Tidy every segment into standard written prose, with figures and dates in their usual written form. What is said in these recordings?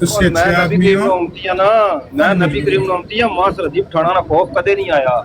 ਤੁਸੀਂ ਮੈਂ ਅੱਛੇ ਨਬੀ ਆਦਮੀ ਕਰੀਮ ਨੂੰ ਹੋ। ਉਮਤੀ ਆ ਨਾ, ਮੈਂ ਨਬੀ ਕਰੀਮ ਨੂੰ ਉਮਤੀ ਆ, ਮਾਂ ਸਰਦੀਪ ਠਾਣਾ ਨਾ ਖੌਫ ਕਦੇ ਨਹੀਂ ਆਇਆ।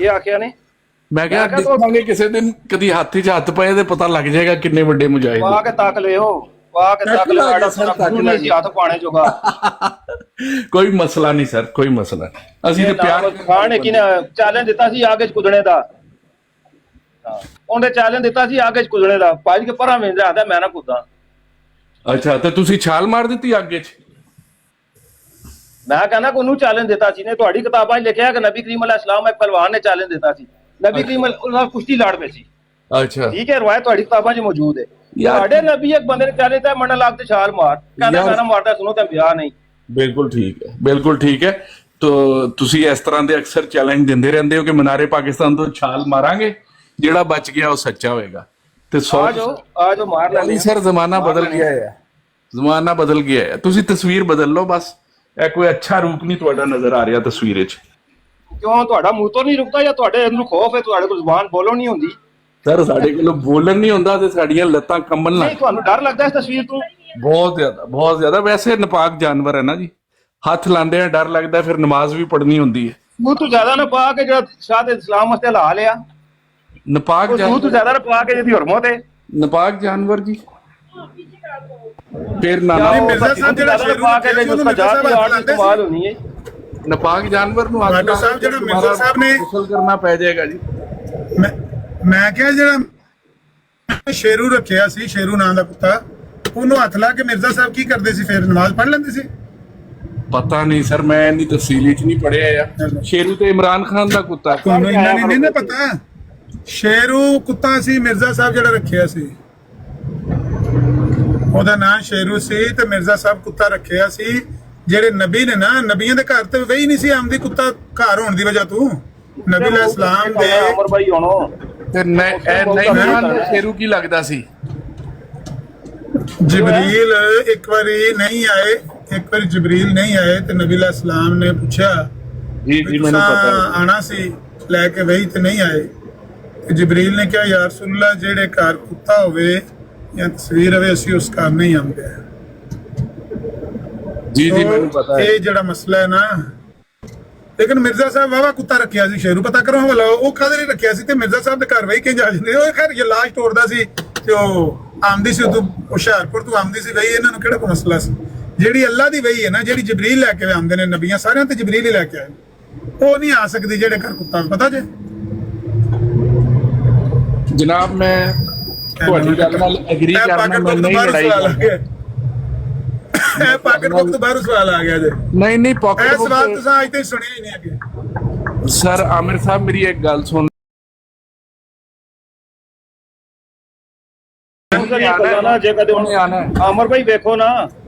ਇਹ ਆਖਿਆ ਨੇ ਮੈਂ ਕਿਹਾ ਮੈਂ ਕਿਹਾ ਤੂੰ- ਦੇਖਾਂਗੇ ਕਿਸੇ ਦਿਨ, ਕਦੀ ਹੱਥ 'ਚ ਹੱਥ ਪਏ ਤੇ ਪਤਾ ਲੱਗ ਜਾਏਗਾ ਕਿੰਨੇ ਵੱਡੇ ਮੁਜਾਹਿਦ ਪਾ ਹੋ। ਕੇ ਤੱਕ ਲਿਓ, ਪਾ ਕੇ ਤੱਕ ਲਿਓ, ਸਾਡਾ ਸਰ, ਤੱਕ ਗੁਰੂ ਨਹੀਂ ਹੱਥ ਪਾਣੇ ਜੋਗਾ। ਕੋਈ ਮਸਲਾ ਨਹੀਂ ਸਰ, ਕੋਈ ਮਸਲਾ ਨਹੀਂ। ਅਸੀਂ ਤੇ ਪਿਆਰ ਖਾਨ ਨੇ ਕਿਨੇ ਚੈਲੰਜ ਦਿੱਤਾ ਸੀ ਆਗੇ ਚ ਕੁੱਦਣੇ ਦਾ, ਉਹਨੇ ਚੈਲੰਜ ਦਿੱਤਾ ਸੀ ਆਗੇ ਚ ਕੁੱਦਣੇ ਦਾ, ਭਾਜੀ ਕੇ ਪਰਾਂ ਵੇਂਦਾ ਆਦਾ ਮੈਂ ਨਾ ਕੁੱਦਾਂ। ਅੱਛਾ ਤੇ ਤੁਸੀਂ ਛਾਲ ਮਾਰ ਦਿੱਤੀ ਅੱਗੇ 'ਚ? ਮੈਂ ਕਹਿੰਦਾ ਕਿ ਉਹਨੂੰ ਚੈਲੰਜ ਦਿੱਤਾ ਸੀ ਨੇ, ਤੁਹਾਡੀ ਕਿਤਾਬਾਂ 'ਚ ਲਿਖਿਆ ਕਿ ਨਬੀ ਕਰੀਮ ਅਲੈਹਿਸ ਸਲਾਮ ਇੱਕ ਪਹਿਲਵਾਨ ਨੇ ਚੈਲੰਜ ਦਿੱਤਾ ਸੀ, ਨਬੀ ਕਰੀਮ ਨਾਲ ਕੁਸ਼ਤੀ ਲੜ ਪਏ ਸੀ। ਅੱਛਾ ਠੀਕ ਹੈ, ਰਵਾਇਤ ਤੁਹਾਡੀ ਕਿਤਾਬਾਂ 'ਚ ਮੌਜੂਦ ਹੈ। ਯਾਰ- ਤੁਹਾਡੇ ਨਬੀ ਇੱਕ ਬੰਦੇ ਨੇ ਚੈਲੰਜ ਦਿੱਤਾ, ਮੰਨ ਲੱਗ ਤੇ ਛਾਲ ਮਾਰ, ਕਹਿੰਦਾ ਯਾਰ- ਮੈਂ ਨਾ ਮਾਰਦਾ, ਸੁਣੋ ਤਾਂ ਵਿਆਹ ਨਹੀਂ। ਬਿਲਕੁਲ ਠੀਕ ਹੈ, ਬਿਲਕੁਲ ਠੀਕ ਹੈ। ਤੋ ਤੁਸੀਂ ਇਸ ਤਰ੍ਹਾਂ ਦੇ ਅਕਸਰ ਚੈਲੰਜ ਦਿੰਦੇ ਰਹਿੰਦੇ ਹੋ ਕਿ ਮਨਾਰੇ ਪਾਕਿਸਤਾਨ ਤੋਂ ਛਾਲ ਮਾਰਾਂਗੇ, ਜਿਹੜਾ ਬਚ ਗਿਆ ਉਹ ਸੱਚਾ ਹੋਏਗਾ। ਤੇ ਆ ਜਾਓ ਮਾਰ ਲੈਂਦੇ ਨਹੀਂ ਸਰ, ਜ਼ਮਾਨਾ ਬਦਲ ਗਿਆ ਹੈ, ਜ਼ਮਾਨਾ ਬਦਲ ਗਿਆ ਹੈ। ਤੁਸੀਂ ਤਸਵੀਰ ਬਦਲ ਲਓ ਬਸ। ਇਹ ਕੋਈ ਅੱਛਾ ਰੂਪ ਨਹੀਂ ਤੁਹਾਡਾ ਨਜ਼ਰ ਆ ਰਿਹਾ ਤਸਵੀਰ ਵਿੱਚ। ਕਿਉਂ ਤੁਹਾਡਾ ਮੂੰਹ ਤੋਂ ਨਹੀਂ ਰੁਕਦਾ ਜਾਂ ਤੁਹਾਡੇ ਅੰਦਰ ਖੌਫ ਹੈ, ਤੁਹਾਡੇ ਕੋਲ ਜ਼ੁਬਾਨ ਬੋਲੋ ਨਹੀਂ ਹੁੰਦੀ? ਸਰ ਸਾਡੇ ਕੋਲ ਬੋਲਣ ਨਹੀਂ ਹੁੰਦਾ ਤੇ ਸਾਡੀਆਂ ਲੱਤਾਂ ਕੰਬਣ ਲੱਗ ਨਹੀਂ ਤੁਹਾਨੂੰ ਡਰ ਲੱਗਦਾ ਇਸ ਤਸਵੀਰ ਤੋਂ? ਬਹੁਤ ਜ਼ਿਆਦਾ, ਬਹੁਤ ਜ਼ਿਆਦਾ। ਵੈਸੇ ਨਪਾਕ ਜਾਨਵਰ ਹੈ ਨਾ ਜੀ, ਹੱਥ ਲਾਉਂਦੇ ਆ ਡਰ ਲੱਗਦਾ, ਫਿਰ ਨਮਾਜ਼ ਵੀ ਪੜ੍ਹਨੀ ਹੁੰਦੀ ਹੈ। ਮੂੰਹ ਤੋਂ ਜ਼ਿਆਦਾ ਨਾ ਪਾ ਕੇ ਜਿਹੜਾ ਸ਼ਾਹ ਦੇ ਇਸਲਾਮ ਵਾਸਤੇ ਲਾ ਲਿਆ, ਨਪਾਕ ਮੂੰਹ ਤੋਂ ਜਾਨਵਰ, ਜ਼ਿਆਦਾ ਨਾ ਪਾ ਕੇ ਜਿਹਦੀ ਹਰਮਤ ਹੈ। ਨਪਾਕ ਜਾਨਵਰ ਜੀ, ਫਿਰ ਨਾ ਨਹੀਂ, ਮਿਰਜ਼ਾ ਸਾਹਿਬ ਜਿਹੜਾ ਜ਼ਿਆਦਾ ਪਾ ਕੇ ਜੇ ਉਹਨੂੰ ਮਿਰਜ਼ਾ ਸਾਹਿਬ ਆਰਟ ਇਸਤੇਮਾਲ ਹੋਣੀ ਹੈ। ਨਪਾਕ ਜਾਨਵਰ ਨੂੰ ਹੱਥ ਡਾਕਟਰ ਸਾਹਿਬ ਜਿਹੜਾ ਮਿਰਜ਼ਾ ਸਾਹਿਬ ਨੇ ਗੁਸਲ ਕਰਨਾ ਪੈ ਜਾਏਗਾ ਜੀ। ਮੈਂ ਕਿਹਾ ਜਿਹੜਾ ਸ਼ੇਰੂ ਰੱਖਿਆ ਸੀ, ਸ਼ੇਰੂ ਨਾਂ ਦਾ ਕੁੱਤਾ, ਉਹਨੂੰ ਹੱਥ ਲਾ ਕੇ ਮਿਰਜ਼ਾ ਸਾਹਿਬ ਕੀ ਕਰਦੇ ਸੀ? ਫਿਰ ਨਮਾਜ਼ ਪੜ੍ਹ ਲੈਂਦੇ ਸੀ? ਪਤਾ ਨਹੀਂ ਸਰ, ਮੈਂ ਇੰਨੀ ਤਫਸੀਲੀ ਚ ਨਹੀਂ ਪੜਿਆ ਯਾਰ। ਸ਼ੇਰੂ ਤੇ ਇਮਰਾਨ ਖਾਨ ਦਾ ਕੁੱਤਾ। ਤੁਹਾਨੂੰ ਇੰਨਾ ਨਹੀਂ ਨਾ ਪਤਾ? ਸ਼ੇਰੂ ਕੁੱਤਾ ਸੀ ਮਿਰਜ਼ਾ ਸਾਹਿਬ ਜਿਹੜਾ ਰੱਖਿਆ ਸੀ, ਉਹਦਾ ਨਾਮ ਸ਼ੇਰੂ ਸੀ, ਤੇ ਮਿਰਜ਼ਾ ਸਾਹਿਬ ਕੁੱਤਾ ਰੱਖਿਆ ਸੀ। ਜਿਹੜੇ ਨਬੀ ਨੇ ਨਾ, ਨਬੀਆਂ ਦੇ ਘਰ ਤੇ ਵਹੀ ਨਹੀਂ ਸੀ ਆਮਦੀ ਕੁੱਤਾ ਘਰ ਹੋਣ ਦੀ ਵਜ੍ਹਾ ਤੋਂ। ਨਬੀ ਅਲੈਹਿਸ ਸਲਾਮ ਦੇ ਅਮਰ ਭਾਈ ਹੋਣੋ ਤੇ ਨਹੀਂ ਸ਼ੇਰੂ ਕੀ ਲੱਗਦਾ ਸੀ? ਜਿਬਰੀਲ ਇੱਕ ਵਾਰੀ ਨਹੀਂ ਆਏ, ਇੱਕ ਵਾਰੀ ਜਿਬਰੀਲ ਨਹੀਂ ਆਏ ਤੇ ਨਬੀ ਅਲੈਹਿਸ ਸਲਾਮ ਨੇ ਪੁੱਛਿਆ ਜੀ ਵੀ ਤੁਸੀਂ ਆਣਾ ਸੀ ਲੈ ਕੇ ਵਹੀ ਤੇ ਨਹੀਂ ਆਏ। ਤੇ ਜਿਬਰੀਲ ਨੇ ਕਿਹਾ ਯਾ ਰਸੂਲullah ਜਿਹੜੇ ਘਰ ਕੁੱਤਾ ਹੋਵੇ ਜਾਂ ਤਸਵੀਰ ਹੋਵੇ ਅਸੀਂ ਉਸ ਘਰ ਨਹੀਂ ਆਉਂਦੇ। ਜੀ ਜੀ ਮੈਨੂੰ ਪਤਾ ਹੈ। ਇਹ ਜਿਹੜਾ ਮਸਲਾ ਹੈ ਨਾ, ਲੇਕਿਨ ਮਿਰਜ਼ਾ ਸਾਹਿਬ ਵਾਵਾ ਕੁੱਤਾ ਰੱਖਿਆ ਸੀ ਸ਼ੇਰੂ, ਪਤਾ ਕਰੋ ਭਲਾ ਉਹ ਕਾਹਦੇ ਲਈ ਰੱਖਿਆ ਸੀ? ਤੇ ਮਿਰਜ਼ਾ ਸਾਹਿਬ ਦੇ ਘਰ ਵਹੀ ਕਿੰਜ ਆ ਜਾਂਦੇ? ਉਹ ਖੈਰ ਇਹ ਲਾਸ਼ ਤੋੜਦਾ ਸੀ ਤੇ ਉਹ ਆਮਦੀ ਸੀ ਉਦੋਂ ਹੁਸ਼ਿਆਰਪੁਰ ਤੋਂ ਆਮਦੀ ਸੀ ਵਹੀ, ਇਹਨਾਂ ਨੂੰ ਕਿਹੜਾ ਕੋਈ ਮਸਲਾ ਸੀ? ਜਿਹੜੀ ਅੱਲਾ ਦੀ ਵਹੀ ਹੈ ਨਾ, ਜਿਹੜੀ ਜਿਬਰੀਲ ਲੈ ਕੇ ਆਉਂਦੇ ਨੇ ਨਬੀਆਂ ਸਾਰਿਆਂ ਤੇ ਜਿਬਰੀਲ ਹੀ ਲੈ ਕੇ ਆਏ। ਉਹ ਨਹੀਂ ਆ ਸਕਦੀ ਜਿਹੜੇ ਘਰ ਕੁੱਤਾ ਪਤਾ ਜੇ ਜਨਾਬ ਮੈਂ ਤੁਹਾਡੀ ਗੱਲ ਨਾਲ ਐਗਰੀ ਕਰਨਾ, ਮੈਂ ਨਹੀਂ ਲੜਾਈ ਕਰਦਾ। ਇਹ ਪਾਕਟ ਬੁੱਕ ਤੋਂ ਬਾਹਰ ਸਵਾਲ ਆ ਗਿਆ ਜੇ। ਨਹੀਂ ਨਹੀਂ ਪਾਕਟ ਇਹ ਸਵਾਲ ਬੁੱਕ ਤੁਸੀਂ ਅੱਜ ਤੱਕ ਸੁਣਿਆ ਹੀ ਨਹੀਂ ਅੱਗੇ। ਸਰ ਆਮਿਰ ਸਾਹਿਬ ਮੇਰੀ ਇੱਕ ਗੱਲ ਸੁਣ, ਜੇ ਕਦੇ ਹੁਣ ਆਮਰ ਭਾਈ ਵੇਖੋ ਨਾ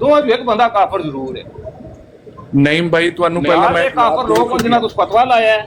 ਦੋਵਾਂ ਵਿੱਚ ਇੱਕ ਬੰਦਾ ਕਾਫਰ ਜ਼ਰੂਰ ਹੈ। ਨਹੀਂ ਭਾਈ ਤੁਹਾਨੂੰ ਪਹਿਲਾਂ ਮੈਂ ਮੈਂ ਕਾਫਰ ਲੋਕ ਹੋ ਜਿਨ੍ਹਾਂ ਤੋਂ ਫਤਵਾ ਲਾਇਆ ਹੈ,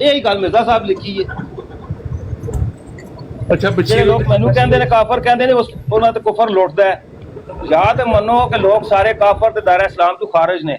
ਇਹ ਹੀ ਗੱਲ ਮਿਰਜ਼ਾ ਸਾਹਿਬ ਲਿਖੀ ਹੈ। ਅੱਛਾ ਜਿਹੜੇ ਬਸ਼ੀਰ ਲੋਕ ਮੈਨੂੰ ਕਹਿੰਦੇ ਨੇ ਕਾਫਰ ਕਹਿੰਦੇ ਨੇ ਉਹਨਾਂ ਤੇ ਕੁਫਰ ਲੁੱਟਦਾ ਹੈ। ਜਾਂ ਤੇ ਮੰਨੋ ਕਿ ਲੋਕ ਸਾਰੇ ਕਾਫਰ ਤੇ ਦਾਇਰਾ ਇਸਲਾਮ ਤੋਂ ਖਾਰਜ ਨੇ,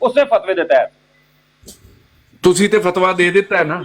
ਉਸੇ ਫਤਵੇ ਦੇ ਤਹਿਤ। ਤੁਸੀਂ ਤੇ ਫਤਵਾ ਦੇ ਦਿੱਤਾ ਹੈ ਨਾ,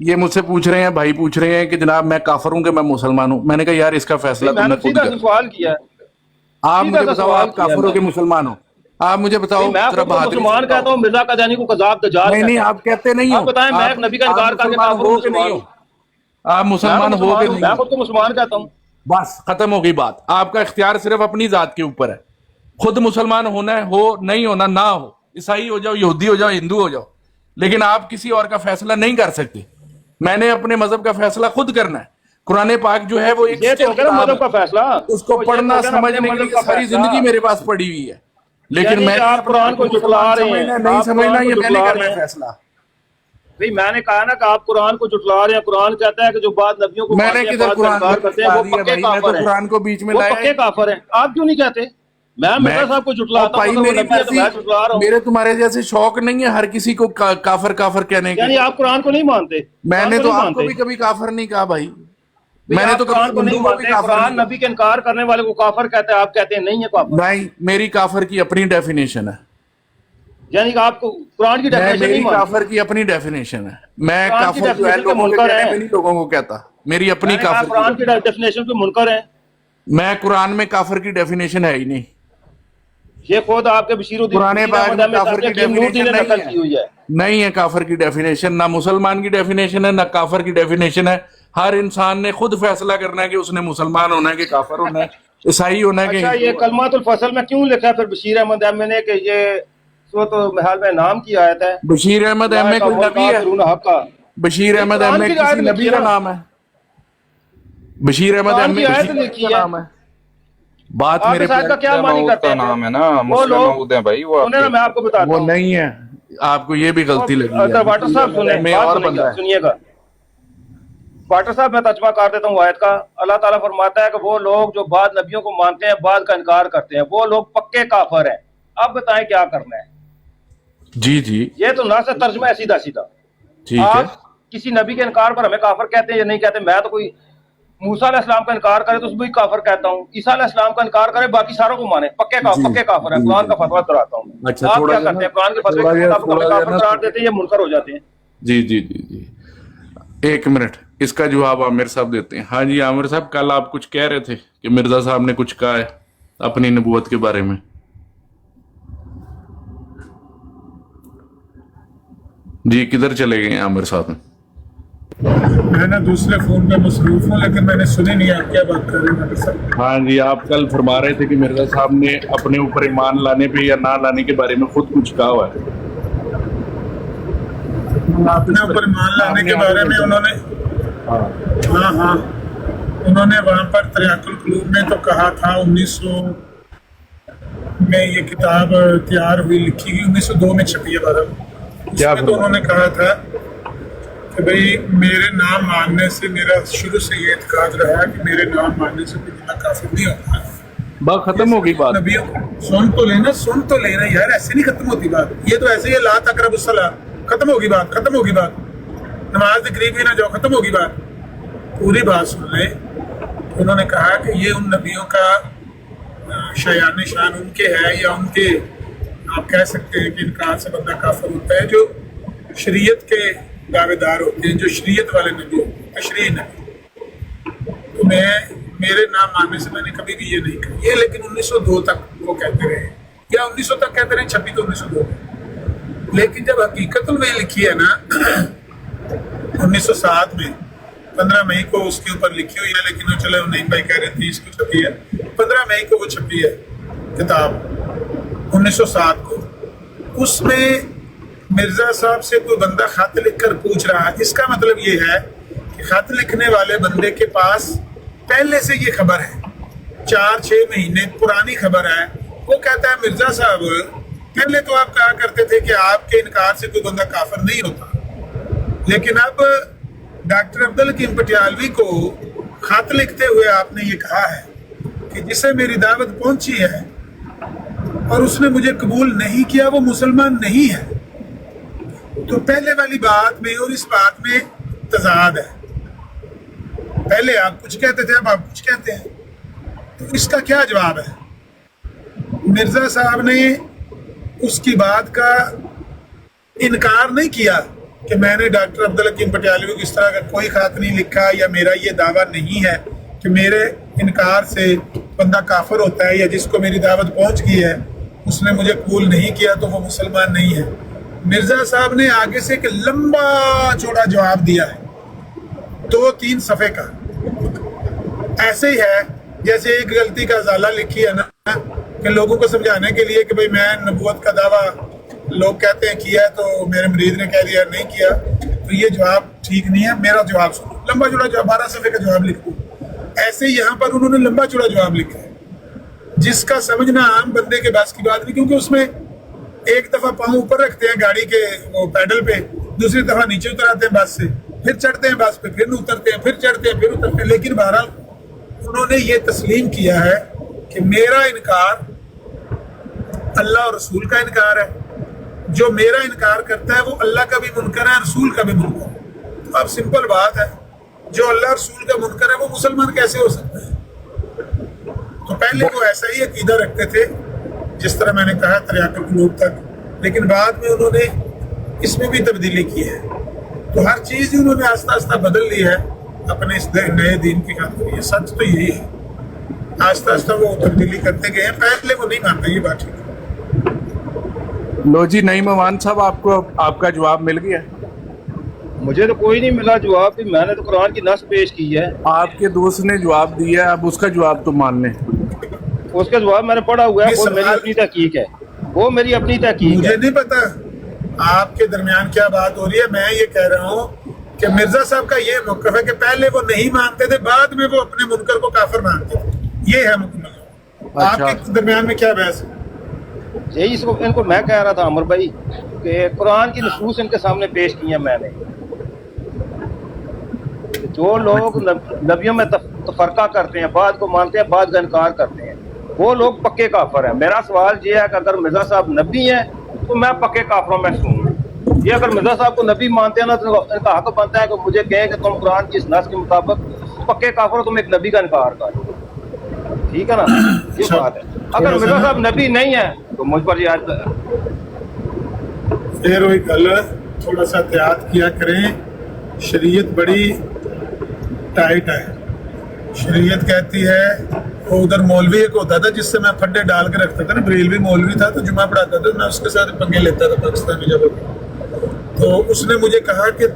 یہ مجھ سے پوچھ رہے ہیں، بھائی پوچھ رہے ہیں کہ جناب میں کافر ہوں کہ میں مسلمان ہوں. میں نے کہا یار اس کا فیصلہ میں تم نے نے خود سیدھا کر. سوال کیا ہے. آپ سیدھا مجھے سا بتاؤ سوال آپ کیا کافر ہو میں کہ مسلمان ہو؟ آپ مجھے بتاؤ میں ذرا خود کو بہادری سے مسلمان بتاؤ. کہتا ہوں، مرزا قادیانی کو کذاب دجال نہیں نہیں، کہتا آپ کہتے نہیں ہو. آپ بتائیں میں ایک نبی کا انکار کر کے مسلمان کافر ہو ہوں کہ نہیں ہو؟ آپ میں تو مسلمان ہو مسلمان کہ ہوں، نہیں میں ہو؟ خود کو مسلمان کہتا ہوں. بس ختم ہو گئی بات. آپ کا اختیار صرف اپنی ذات کے اوپر ہے. خود مسلمان ہونا ہے، ہو نہیں ہونا نہ ہو، عیسائی ہو جاؤ، یہودی ہو جاؤ، ہندو ہو جاؤ، لیکن آپ کسی اور کا فیصلہ نہیں کر سکتے. میں نے اپنے مذہب کا فیصلہ خود کرنا ہے. قرآن پاک جو ہے وہ ایک یہ تو ہو گیا نا کتاب مذہب کا ہے، فیصلہ. اس کو یہ تو پڑھنا ہو گیا نا اپنے سمجھنے کے مذہب لیے کا ساری فیصلہ. زندگی میرے پاس پڑی ہوئی ہے، لیکن یعنی میں کہ نے آپ اپنے قرآن آپ کو کو جھٹلا مسلمان رہے ہیں، سمجھنا نہیں آپ سمجھنا قرآن کو یہ میں نے جھٹلا کرنا رہے ہے ہیں. فیصلہ. بھئی میں نے کہا نا کہ آپ قرآن کو جھٹلا رہے ہیں. قرآن کہتا ہے کہ جو بعض نبیوں کو میں نے مانتے ہیں، کدھر بعض کا قرآن انکار کو کرتے ہیں، جھٹلا وہ دیا پکے بھائی؟ میں تو کافر ہیں. قرآن کو بیچ میں وہ لایا پکے کافر ہیں. آپ کیوں نہیں کہتے؟ میں مرزا صاحب کو جھٹلا اور آتا ہوں، بھائی اگر وہ میری نبی ہے تو میں جھٹلا رہا ہوں. میرے تمہارے جیسے شوق نہیں ہے ہر کسی کو کافر کافر کہنے کے. یعنی آپ قرآن کو نہیں مانتے؟ میں قرآن نے کو تو نہیں آپ کو مانتے؟ بھی کبھی کافر نہیں کہا بھائی. بھئی میں نے تو آپ کبھی قرآن کو نہیں ہندو کو بھی مانتے. کافر قرآن نہیں کہا. نبی کے انکار کرنے والے کو کافر کہتا ہے، آپ کہتے ہیں نہیں ہے کافر. نہیں، میری کافر کی اپنی ڈیفینیشن ہے. یعنی کہ آپ کو قرآن کی ڈیفینیشن نہیں میری مانتے. کافر کی اپنی ڈیفینیشن ہے. میں قرآن کی کافر جو ہے ڈیفینیشن کے لوگوں کے منکر کہنے ہیں. میں نہیں لوگوں کو کہتا. میری اپنی میں نے کہا کافر قرآن کی کی ڈیفینیشن کے منکر ہیں. میں قرآن میں کافر کی ڈیفینیشن ہے ہی نہیں. یہ خود آپ کے بشیر قرآن پاک احمد میں احمد کافر صاحب نے کی حکیم نورتی نے ڈیفینیشن نقل نہیں کی ہوئی ہے. ہے. نہیں ہے کافر کی ڈیفینیشن. نہ مسلمان کی ڈیفینیشن ہے نہ کافر کی ڈیفینیشن ہے. ہر انسان نے خود فیصلہ کرنا ہے کہ اس نے مسلمان ہونا ہے کہ کافر ہونا ہے، عیسائی ہونا ہے کہ اچھا، ہندو یہ ہونا ہے. کلمات الفصل میں کیوں لکھا ہے پھر بشیر احمد احمد نے کہ یہ سورۃ محال میں نام کی آیت ہے؟ بشیر احمد ایم اے کوئی نبی ہے؟ کافرون حقا. بشیر احمد ایم قرآن اے کی کسی آیت نبی لکھی ہے کا نا، نام ہے؟ بشیر احمد قرآن ایم اے کی آیت کسی نبی لکھی کا ہے. نام ہے؟ بات آپ میرے اس آیت کا پیارے کیا معنی کرتے ہیں؟ نام ہے نا، وہ مسلم لوگ مود ہیں بھائی وہ سنیں نا، میں آپ کو بتاتا وہ ہوں. نہیں ہے. آپ کو یہ بھی غلطی لگی اگر واٹر صاحب سنیں، میں بات اور سنیں بندہ گا، ہے. سنیے گا. واٹر صاحب میں ترجمہ کر دیتا ہوں آیت کا. اللہ تعالیٰ فرماتا ہے کہ وہ لوگ جو بعض نبیوں کو مانتے ہیں، بعض کا انکار کرتے ہیں، وہ لوگ پکے کافر ہیں. اب بتائیں کیا کرنا ہے؟ جی جی یہ تو نہ سے ترجمہ ہے سیدھا سیدھا. ٹھیک ہے. آپ کسی نبی کے انکار پر ہمیں کافر کہتے ہیں یا نہیں کہتے؟ میں تو کوئی موسیٰ علیہ السلام کا انکار کرے تو اس کو بھی کافر کہتا ہوں. عیسیٰ علیہ السلام کا انکار کرے، باقی ساروں کو مانے، پکے پکے کافر ہیں. قرآن کا فتویٰ دہراتا ہوں میں. اچھا، آپ تھوڑا کیا سا کرتے ہیں؟ قرآن کے فتوے کے مطابق ہمیں کافر قرار دیتے ہیں، یہ منکر ہو جاتے ہیں. جی جی جی جی ایک منٹ، اس کا جواب عامر صاحب دیتے ہیں. ہاں جی عامر صاحب، کل آپ کچھ کہہ رہے تھے کہ مرزا صاحب نے کچھ کہا ہے اپنی نبوت کے بارے میں. جی کدھر چلے گئے ہیں عامر صاحب؟ میں نا دوسرے فون پہ مصروف ہوں، لیکن میں نے سنی نہیں آپ کیا بات کر رہے ہیں سر. ہاں جی، آپ کل فرما رہے تھے کہ مرزا صاحب نے اپنے اوپر ایمان لانے پہ یا نہ لانے کے بارے میں خود کچھ کہا ہوا ہے. اپنے اوپر مان لانے کے بارے میں انہوں نے ہاں انہوں نے وہاں پر تریاق القلوب میں تو کہا تھا. 1900 میں یہ کتاب تیار ہوئی، لکھی گئی 1902 میں چھپی ہے. اس میں تو انہوں نے کہا تھا کہ بھئی میرے نام ماننے سے، میرا شروع سے یہ اعتقاد رہا کہ میرے نام ماننے سے کوئی بندہ کافر نہیں ہوتا. بات ختم ہو گئی. بات نبیوں سن تو لینا یار، ایسے نہیں ختم ہوتی بات. یہ تو ایسے ہی لا تقربوا الصلاۃ، ختم ہوگی بات. نماز کے قریب ہی نہ جاؤ، ختم ہوگی بات. پوری بات سن لیں. انہوں نے کہا کہ یہ ان نبیوں کا شایان شان ان کے ہے، یا ان کے آپ کہہ سکتے ہیں کہ انکار سے بندہ کافر ہوتا ہے، جو شریعت کے دعوے دار ہوتے ہیں، جو شریعت والے نبی ہوتے ہیں، تشریع نبی. تو میرے نام ماننے سے میں نے کبھی بھی یہ نہیں کہا. یہ لیکن 1902 تک وہ کہتے رہے، یا 1900 تک کہتے رہے، چھپی تو 1902 میں. لیکن جب حقیقت میں لکھی ہے نا 1907 میں 15 مئی کو اس کے اوپر لکھی ہوئی ہے، لیکن وہ چلے نہیں بھائی کہہ رہے تھے اس کو چھپی ہے 15 مئی کو وہ چھپی ہے کتاب 1907 کو. اس میں مرزا صاحب سے کوئی بندہ خط لکھ کر پوچھ رہا ہے. اس کا مطلب یہ ہے کہ خط لکھنے والے بندے کے پاس پہلے سے یہ خبر ہے، 4-6 مہینے پرانی خبر ہے. وہ کہتا ہے مرزا صاحب پہلے تو آپ کہا کرتے تھے کہ آپ کے انکار سے کوئی بندہ کافر نہیں ہوتا، لیکن اب ڈاکٹر عبدالحکیم پٹیالوی کو خط لکھتے ہوئے آپ نے یہ کہا ہے کہ جسے میری دعوت پہنچی ہے اور اس نے مجھے قبول نہیں کیا، وہ مسلمان نہیں ہے. تو پہلے والی بات میں اور اس بات میں تضاد ہے. پہلے آپ کچھ کہتے تھے، اب آپ کچھ کہتے ہیں. تو اس کا کیا جواب ہے؟ مرزا صاحب نے اس کی بات کا انکار نہیں کیا، کہ میں نے ڈاکٹر عبدالحکیم پٹیالوی کو اس طرح کا کوئی خط نہیں لکھا یا میرا یہ دعویٰ نہیں ہے کہ میرے انکار سے بندہ کافر ہوتا ہے یا جس کو میری دعوت پہنچ گئی ہے اس نے مجھے قبول نہیں کیا تو وہ مسلمان نہیں ہے۔ مرزا صاحب نے آگے سے ایک لمبا چوڑا جواب دیا ہے 2-3 صفحے کا، ایسے ہی ہے جیسے ایک غلطی کا ازالہ لکھی ہے نا کہ لوگوں کو سمجھانے کے لیے کہ بھئی میں نبوت کا دعویٰ لوگ کہتے ہیں کیا ہے تو میرے مریض نے کہہ دیا نہیں کیا، تو یہ جواب ٹھیک نہیں ہے، میرا جواب سنو، لمبا چوڑا جواب 12 صفحے کا جواب لکھوں۔ ایسے ہی یہاں پر انہوں نے لمبا چوڑا جواب لکھا ہے جس کا سمجھنا عام بندے کے بس کی بات نہیں، کیونکہ اس میں ایک دفعہ پاؤں اوپر رکھتے ہیں گاڑی کے وہ پیڈل پہ، دوسری دفعہ نیچے اتر آتے ہیں بس سے، پھر چڑھتے ہیں بس پہ، پھر اترتے ہیں، پھر چڑھتے ہیں، پھر اترتے ہیں، لیکن بہرحال انہوں نے یہ تسلیم کیا ہے کہ میرا انکار اللہ اور رسول کا انکار ہے، جو میرا انکار کرتا ہے وہ اللہ کا بھی منکر ہے، رسول کا بھی منکر ہے۔ تو اب سمپل بات ہے، جو اللہ رسول کا منکر ہے وہ مسلمان کیسے ہو سکتا ہے؟ تو پہلے وہ ایسا ہی عقیدہ رکھتے تھے جس طرح میں نے کہا تریاق القلوب تک، لیکن بعد میں انہوں نے اس میں بھی تبدیلی کی ہے، تو ہر چیز انہوں نے آہستہ آہستہ بدل لی ہے اپنے اس نئے دین کی خاطر۔ یہ سچ تو یہی ہے، آہستہ آہستہ وہ تبدیلی کرتے گئے ہیں، پہلے وہ نہیں مانتے، یہ بات ٹھیک ہے۔ لو جی نعیم امان صاحب، آپ کو آپ کا جواب مل گیا؟ مجھے تو کوئی نہیں ملا جواب، میں نے تو قرآن کی نص پیش کی ہے۔ آپ کے دوست نے جواب دیا، اب اس کا جواب تو مان لیں۔ اس کا جواب میں نے پڑھا ہوا ہے، وہ میری اپنی تحقیق ہے، وہ میری اپنی تحقیق ہے۔ مجھے نہیں پتا آپ کے درمیان کیا بات ہو رہی ہے، میں یہ کہہ رہا ہوں کہ مرزا صاحب کا یہ موقف ہے کہ پہلے وہ نہیں مانتے تھے، بعد میں وہ اپنے منکر کو کافر مانتے تھے، یہ ہے مکمل۔ آپ کے درمیان میں کیا بحث ہے؟ یہی ان کو میں کہہ رہا تھا عمر بھائی کہ قرآن کی نصوص ان کے سامنے پیش کی ہیں میں نے۔ جو لوگ نبیوں میں تفرقہ کرتے ہیں، بعد کو مانتے ہیں، بعد کا انکار کرتے ہیں، وہ لوگ پکے کافر ہیں۔ میرا سوال یہ ہے کہ اگر مرزا صاحب نبی ہیں تو میں پکے کافروں میں سوں گا۔ یہ اگر مرزا صاحب کو نبی مانتے ہیں نا تو ان کا حق بنتا ہے کہ مجھے کہیں کہ تم قرآن کی اس نص کے مطابق پکے کافر ہو، تم ایک نبی کا انکار کرو، ٹھیک ہے نا؟ یہ بات ہے۔ اگر مرزا صاحب نبی نہیں ہے تو مجھ پر یہ پھر وہی گل، تھوڑا سا احتیاط کیا کریں، شریعت بڑی ٹائٹ ہے۔ شریعت کہتی ہے، وہ ادھر مولوی ایک ہوتا تھا جس سے میں پھڈے ڈال کے رکھتا تھا نا، بریلوی مولوی تھا تو جمعہ پڑھاتا تھا، میں اس کے ساتھ پنگے لیتا تھا پاکستانی جب، تو اس نے مجھے کہا کہ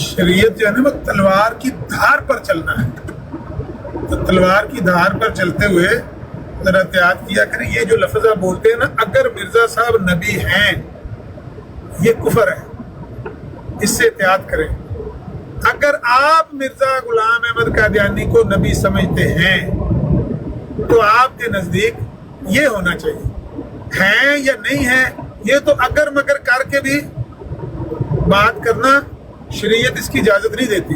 شریعت جو ہے نا وہ تلوار کی دھار پر چلنا ہے، تو تلوار کی دھار پر چلتے ہوئے ذرا احتیاط کیا کریں۔ یہ جو لفظ آپ بولتے ہیں نا، اگر مرزا صاحب نبی ہیں یہ کفر ہے، اس سے احتیاط کریں۔ اگر آپ مرزا غلام احمد قادیانی کو نبی سمجھتے ہیں تو آپ کے نزدیک یہ ہونا چاہیے، ہیں یا نہیں ہیں، یہ تو اگر مگر کر کے بھی بات کرنا شریعت اس کی اجازت نہیں دیتی۔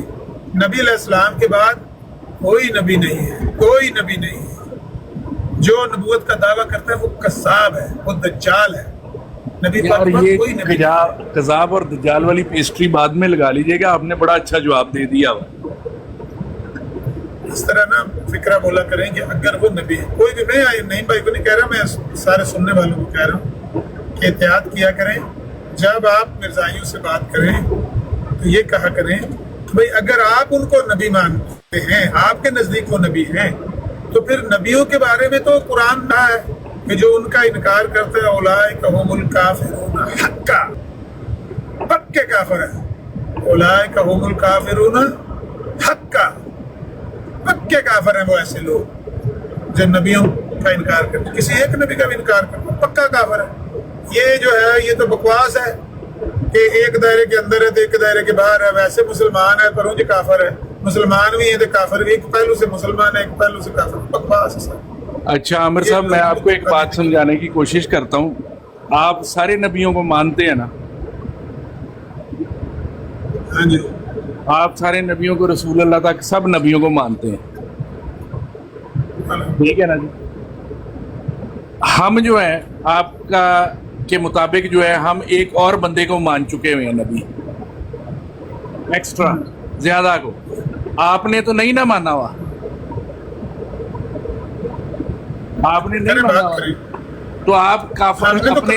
نبی علیہ السلام کے بعد کوئی نبی نہیں ہے، کوئی نبی نہیں ہے۔ جو نبوت کا دعویٰ کرتا ہے وہ کذاب ہے، وہ دجال ہے۔ نبی یار یہ کوئی نبی کذاب اور دجال والی پیسٹری بعد میں لگا لیجئے گا، آپ نے بڑا اچھا جواب دے دیا۔ اس طرح نا فکرہ بولا کریں کہ اگر وہ نبی ہے، کوئی بھی نہیں بھائی کو نہیں کہہ رہا، میں سارے سننے والوں کو کہہ رہا ہوں کہ احتیاط کیا کریں۔ جب آپ مرزائیوں سے بات کریں تو یہ کہا کریں کہ بھائی اگر آپ ان کو نبی مانتے ہیں، آپ کے نزدیک وہ نبی ہیں، تو پھر نبیوں کے بارے میں تو قرآن کہا ہے کہ جو ان کا انکار کرتے ہیں اولئک هم الکافرون حقا، پکے کافر ہیں، اولئک هم الکافرون حقا، پکے کافر ہیں وہ ایسے لوگ جو نبیوں کا انکار کرتے ہیں، کسی ایک نبی کا بھی انکار کرتے ہیں، پکا کافر ہے۔ یہ جو ہے یہ تو بکواس ہے کہ ایک دائرے کے اندر ہے تو ایک دائرے کے باہر ہے، ویسے مسلمان ہے پر انج کافر ہے، مسلمان بھی ہے تو کافر بھی، ایک پہلو سے مسلمان ہے ایک پہلو سے کافر، بکواس ہے سر۔ اچھا عامر صاحب، میں آپ کو ایک بات سمجھانے کی کوشش کرتا ہوں، آپ سارے نبیوں کو مانتے ہیں نا؟ ہاں جی، آپ سارے نبیوں کو، رسول اللہ تک سب نبیوں کو مانتے ہیں، ٹھیک ہے نا جی؟ ہم جو ہیں آپ کا کے مطابق جو ہے ہم ایک اور بندے کو مان چکے ہوئے ہیں نبی، ایکسٹرا زیادہ کو، آپ نے تو نہیں نہ مانا ہوا، آپ نے نہیں مانا ہوا، تو آپ کافر اپنے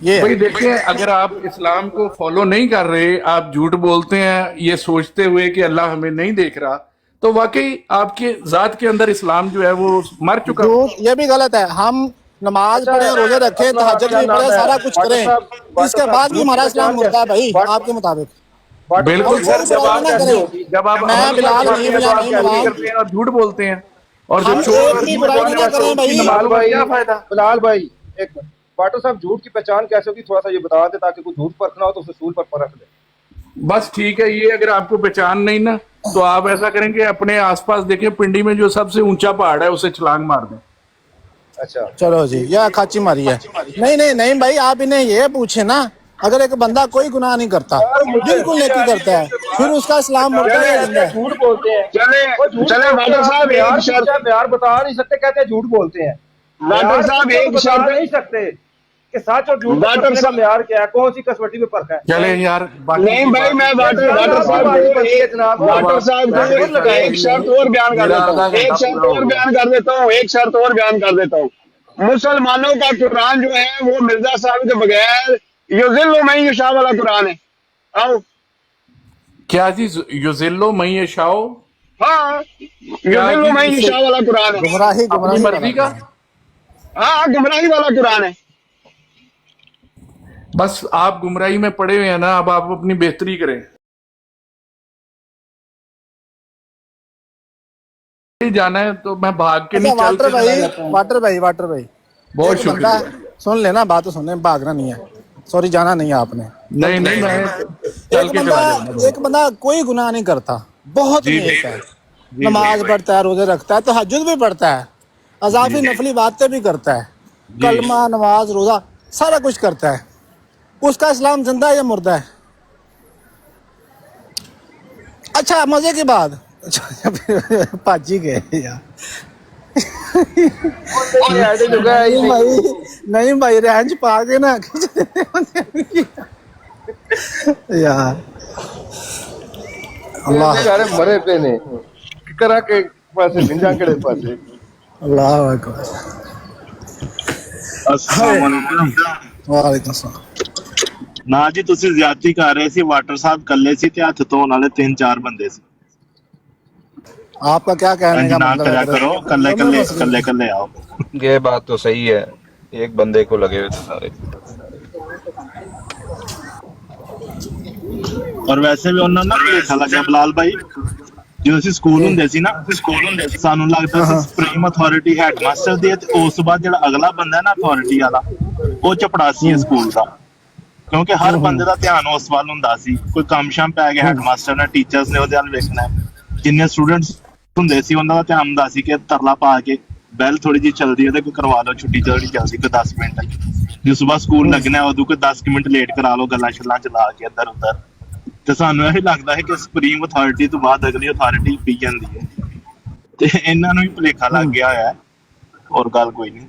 یہ بھائی دیکھیں، اگر آپ اسلام کو فالو نہیں کر رہے، آپ جھوٹ بولتے ہیں یہ سوچتے ہوئے کہ اللہ ہمیں نہیں دیکھ رہا، تو واقعی آپ کے ذات کے اندر اسلام جو ہے وہ مر چکا۔ جھوٹ یہ بھی غلط ہے. ہم نماز پڑھیں، روزے رکھیں، اپنا تہجد کیا بھی نام پڑھیں، ہے؟ سارا کچھ واٹر کریں، صاحب، اس کے بعد بھی ہمارا اسلام مردہ ہے بھائی آپ کے مطابق. بالکل اور کوئی جب برائی آپ نہ کریں. جب آپ میں عمل کر بلال پاتے نہیں ہیں تو یا آپ نہیں کیسے بلال، کرتے ہیں اور جھوٹ بولتے ہیں، اور جو ہم چور ایک اور بھی جھوٹ برائی بولنے نہ والے کریں اس کی بھائی. نماز کا کیا فائدہ؟ بلال بھائی ایک منٹ، واٹر صاحب جھوٹ کی پہچان کیسے ہوگی؟ تھوڑا سا یہ بتا دیں تاکہ کوئی جھوٹ پرکھنا ہو تو اس اصول پر پرکھ لے. بس ٹھیک ہے، یہ اگر آپ کو پہچان نہیں نا تو آپ ایسا کریں کہ اپنے آس پاس دیکھیں، پنڈی میں جو سب سے اونچا پہاڑ ہے اسے چھلانگ مار دیں۔ اچھا چلو جی، یا کھاچی ماری ہے. نہیں بھائی، آپ انہیں یہ پوچھیں نا، اگر ایک بندہ کوئی گناہ نہیں کرتا، یار مجھے بالکل نیکی کرتا ہے، پھر اس کا اسلام مردہ ہے یا کہتے زندہ ہیں ہے؟ جھوٹ بولتے ہیں. وہ چلے جھوٹ چلے بولتے ہیں، واٹر آپ صاحب معیار ایک شرط، پوچھا، معیار بتا نہیں سکتے، کہتے ہیں جھوٹ بولتے ہیں. واٹر معیار صاحب پوچھا تو ایک بتا شرط، نہیں سکتے کہ سچ اور جھوٹ کو واٹر پرکھنے کا صاحب معیار کیا ہے، کون سی کسوٹی پہ پرکھا ہے. چلیں یار، باقی نہیں کی بھائی، بات میں یہ اسلام واٹر آپ کی صاحب بات کو نہیں بنتی ہے جناب. واٹر صاحب کو میں خود لگائی ایک شرط اور بیان کر میرا دیتا ہوں، آدھا ایک گھنٹہ شرط پورا اور ہو گیا۔ بیان کر دیتا ہوں، ایک شرط اور بیان کر دیتا ہوں. مسلمانوں کا قرآن جو ہے وہ مرزا صاحب کے بغیر یذل من یشاء والا قرآن ہے. آؤ، کیا چیز؟ یذل من یشاء؟ ہاں، کیا یذل چیز من اس سے یشاء والا قرآن ہے. گمراہی اپنی والا مرضی کا؟ قرآن. ہاں، گمراہی والا قرآن ہے. بس آپ گمراہی میں پڑے ہوئے ہیں نا، اب آپ اپنی بہتری کریں. جانا ہے تو میں بھاگ کے اچھا نہیں، چل کے چلا جاتا ہوں۔ واٹر بھائی بہت ایک بندہ شکریہ۔ سن لینا، بات تو سننے، بھاگنا نہیں ہے. سوری، جانا نہیں ہے آپ نے، نہیں غلط نہیں، لفظ میں ہے. چل کے چلا جاؤں گا۔ ایک بندہ کوئی گناہ نہیں کرتا، بہت جی نیک ہے، جی نماز بھائی، پڑھتا ہے، روزے رکھتا ہے، تہجد بھی پڑھتا ہے، اضافی نفلی باتیں بھی کرتا ہے، جی کلمہ، نماز، روزہ، سارا کچھ کرتا ہے. اس کا اسلام زندہ ہے یا مردہ ہے؟ اچھا، مزے کی بات، پاجی گئے یار. نہیں بھائی، نہیں بھائی، رینج پا کے نا یار. اللہ بیچارے مرے پہ نے کرا کے پاسے منجا کڑے پاسے. اللہ اکبر. السلام علیکم. وعلیکم السلام. ਨਾ ਜੀ ਤੁਸੀਂ ਜ਼ਿਆਦਤੀ ਕਰ ਰਹੇ ਸੀ. ਵਾਟਰ ਸਾਹਿਬ ਕੱਲੇ ਸੀ ਤੇ ਹੱਥ ਧੋਣ ਵਾਲੇ 3-4 ਬੰਦੇ ਸੀ. آپ کا کیا کہنے ਇੰਜ کا ਨਾ مطلب ہے؟ ਕਰਿਆ ਕਰੋ, ਕੱਲੇ دونوں ਕੱਲੇ مسئلے ਕੱਲੇ ਕੱਲੇ ਆਓ. یہ بات تو صحیح ہے، ایک بندے کو لگے ہوئے تھے سارے۔ ਔਰ ਵੈਸੇ ਵੀ ਉਹਨਾਂ ਨੂੰ ਨਾ ਭੁਲੇਖਾ ਲੱਗਿਆ ਬਲਾਲ ਭਾਈ, ਜਦੋਂ ਅਸੀਂ ਸਕੂਲ ਹੁੰਦੇ ਸੀ ਨਾ, ਸਾਨੂੰ ਲੱਗਦਾ ਸੀ ਸੁਪਰੀਮ ਅਥਾਰਟੀ ਹੈਡਮਾਸਟਰ ਦੀ ਹੈ, ਤੇ ਉਸ ਤੋਂ ਬਾਅਦ ਜਿਹੜਾ ਅਗਲਾ ਬੰਦਾ ਨਾ ਅਥਾਰਟੀ ਵਾਲਾ, ਉਹ ਚਪੜਾਸੀ ਹੈ ਸਕੂਲ ਦਾ, ਕਿਉਂਕਿ ਹਰ ਬੰਦੇ ਦਾ ਧਿਆਨ ਉਸ ਵੱਲ ਹੁੰਦਾ ਸੀ। ਕੋਈ ਕੰਮ ਸ਼ਾਮ ਪੈ ਗਿਆ, ਹੈਡਮਾਸਟਰ ਨੇ, ਟੀਚਰਸ ਨੇ ਉਹਦੇ ਵੱਲ ਵੇਖਣਾ ਹੈ। ਜਿੰਨੇ ਸਟੂਡੈਂਟਸ ਹੁੰਦੇ ਸੀ ਉਹਨਾਂ ਦਾ ਧਿਆਨ ਹੁੰਦਾ ਸੀ ਕਿ ਤਰਲਾ ਪਾ ਕੇ ਬੈਲ ਥੋੜੀ ਜਿਹੀ ਚੱਲਦੀ ਹੈ ਤੇ ਕੋਈ ਕਰਵਾ ਲਓ ਛੁੱਟੀ, ਜਲਦੀ ਚੱਲਦੀ ਕੋਈ 10 ਮਿੰਟ। ਜੇ ਸਵੇਰ ਸਕੂਲ ਲੱਗਣਾ ਉਦੋਂ ਕੋਈ 10 ਮਿੰਟ ਲੇਟ ਕਰਾ ਲਓ, ਗੱਲਾਂ ਛੱਲਾਂ ਚਲਾ ਕੇ ਇੱਧਰ ਉੱਧਰ। ਤੇ ਸਾਨੂੰ ਇਹ ਲੱਗਦਾ ਹੈ ਕਿ ਸੁਪਰੀਮ ਅਥਾਰਟੀ ਤੋਂ ਬਾਅਦ ਅਗਲੀ ਅਥਾਰਟੀ ਪੀ ਜਾਂਦੀ ਹੈ, ਤੇ ਇਹਨਾਂ ਨੂੰ ਵੀ ਭੁਲੇਖਾ ਲੱਗ ਗਿਆ ਹੋਇਆ, ਹੋਰ ਗੱਲ ਕੋਈ ਨਹੀਂ।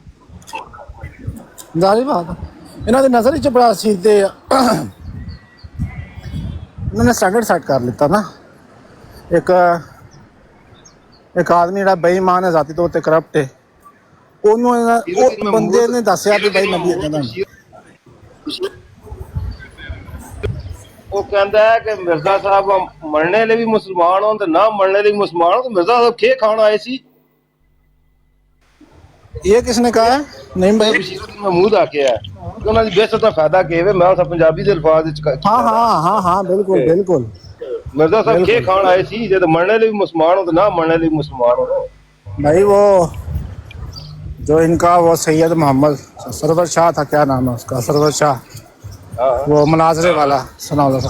ظاہری بات ہے، انہوں نے نظر ہی چپڑاسی تے انہوں نے سٹینڈرڈ سیٹ کر لیتا نا. ایک آدمی جڑا بے ایمان ہے، ذاتی طور تے کرپٹ ہے، ਉਹਨੂੰ ਉਹ ਬੰਦੇ نے ਦੱਸਿਆ ਵੀ بھائی نبی اتنا دا. وہ کہندا ہے کہ مرزا صاحب مرنے لے بھی مسلمان ہوں تے نہ مرنے لے بھی مسلمان ہوں. تو مرزا صاحب کھے کھان آئے سی؟ یہ کس نے کہا ہے؟ نہیں بھائی. بشیر محمود آکھیا ہے کہ انہاں دی بےعزت دا فائدہ کی ہے. میں اس پنجابی دے الفاظ وچ ہاں بالکل بالکل مرزا صاحب کھے بالکل. کھان آئے سی جے مرنے لے بھی مسلمان ہوں تے نہ مرنے لے بھی مسلمان ہوں. بھائی وہ جو ان کا وہ سید محمد سرور شاہ تھا، کیا نام ہے اس کا، سرور شاہ، وہ مناظرے والا سنا ہوگا تھا.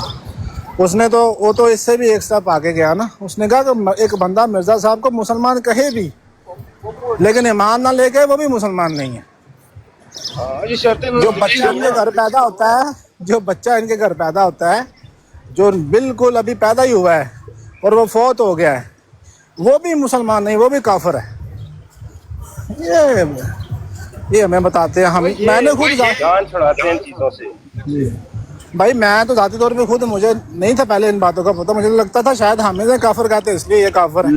اس نے تو وہ تو اس سے بھی ایک سٹیپ آگے گیا نا. اس نے کہا کہ ایک بندہ مرزا صاحب کو مسلمان کہے بھی لیکن ایمان نہ لے کے وہ بھی مسلمان نہیں ہے. یہ شرطیں جو بچہ ان کے گھر پیدا ہوتا ہے، جو بالکل ابھی پیدا ہی ہوا ہے اور وہ فوت ہو گیا ہے، وہ بھی مسلمان نہیں، وہ بھی کافر ہے. یہ ہمیں بتاتے ہیں. میں نے خود جان چھڑاتے ہیں ان چیزوں سے. بھائی میں تو ذاتی طور پہ خود، مجھے نہیں تھا پہلے ان باتوں کا پتہ، مجھے لگتا تھا شاید ہمیں سے کافر کہتے اس لیے یہ کافر ہے.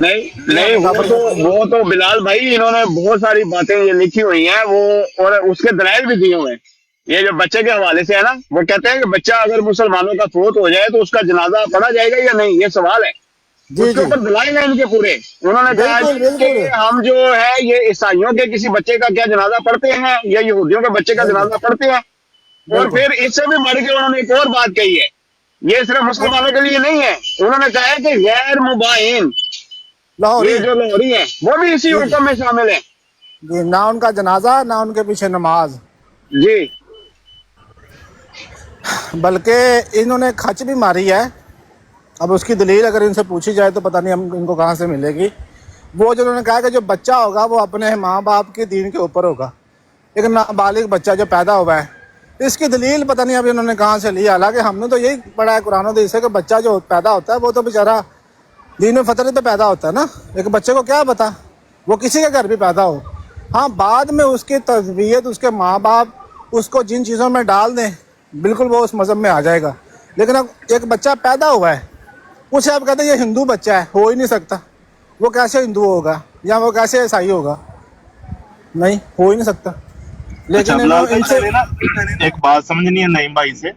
نہیں وہ تو بلال بھائی انہوں نے بہت ساری باتیں یہ لکھی ہوئی ہیں وہ، اور اس کے دلائل بھی دیے ہوئے ہیں. یہ جو بچے کے حوالے سے ہے نا، وہ کہتے ہیں کہ بچہ اگر مسلمانوں کا فوت ہو جائے تو اس کا جنازہ پڑھا جائے گا یا نہیں، یہ سوال ہے۔ جی اس کے جی اوپر دلائل ہیں ان کے پورے۔ انہوں نے کہا بالکل کہ بالکل ہم جو ہے یہ عیسائیوں کے کسی بچے کا کیا جنازہ پڑھتے ہیں یا یہودیوں کے بچے کا بالکل جنازہ پڑھتے ہیں۔ اور بالکل پھر اس سے بھی بڑھ کے انہوں نے ایک اور بات کہی ہے، یہ صرف مسلمانوں کے لیے نہیں ہے، انہوں نے کہا ہے کہ غیر مباین، لاہوری یہ جو لاہوری ہیں وہ بھی اسی جی جی حکم میں شامل ہیں۔ جی، نہ ان کا جنازہ نہ ان کے پیچھے نماز، جی بلکہ انہوں نے کھچ بھی ماری ہے۔ اب اس کی دلیل اگر ان سے پوچھی جائے تو پتہ نہیں ہم ان کو کہاں سے ملے گی۔ وہ جو انہوں نے کہا کہ جو بچہ ہوگا وہ اپنے ماں باپ کے دین کے اوپر ہوگا، ایک نابالغ بچہ جو پیدا ہوا ہے، اس کی دلیل پتہ نہیں ابھی انہوں نے کہاں سے لی۔ حالانکہ ہم نے تو یہی پڑھا ہے قرآن و حدیث سے کہ بچہ جو پیدا ہوتا ہے وہ تو بیچارہ دین و فطرت پہ پیدا ہوتا ہے نا، ایک بچے کو کیا پتا وہ کسی کے گھر بھی پیدا ہو۔ ہاں بعد میں اس کی تربیت، اس کے ماں باپ اس کو جن چیزوں میں ڈال دیں بالکل وہ اس مذہب میں آ جائے گا۔ لیکن اب ایک بچہ پیدا ہوا ہے، اسے آپ کہتے ہیں یہ ہندو بچہ ہے، ہو ہی نہیں سکتا، وہ کیسے ہندو ہوگا یا وہ کیسے عیسائی ہوگا؟ نہیں، ہو ہی نہیں سکتا۔ اچھا لیکن بلال ان بھائی، سے پہلے نا ایک بات سمجھنی ہے نعیم بھائی سے۔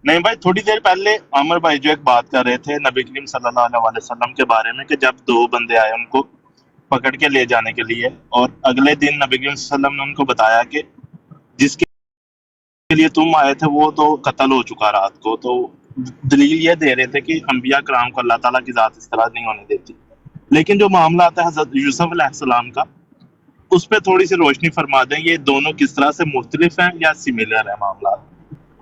نعیم بھائی تھوڑی دیر پہلے عامر بھائی جو ایک بات کر رہے تھے نبی کریم صلی اللہ علیہ وسلم کے بارے میں، کہ جب دو بندے آئے ان کو پکڑ کے لے جانے کے لیے، اور اگلے دن نبی کریم صلی اللہ علیہ وسلم نے ان کو بتایا کہ جس کے لیے تم آئے تھے وہ تو قتل ہو چکا رات کو، تو دلیل یہ دے رہے تھے کہ انبیاء کرام کو اللہ تعالیٰ کی ذات اس طرح نہیں ہونے دیتی۔ لیکن جو معاملہ آتا ہے حضرت یوسف علیہ السلام کا، اس پہ تھوڑی سی روشنی فرما دیں، یہ دونوں کس طرح سے مختلف ہیں یا سملر ہیں معاملات؟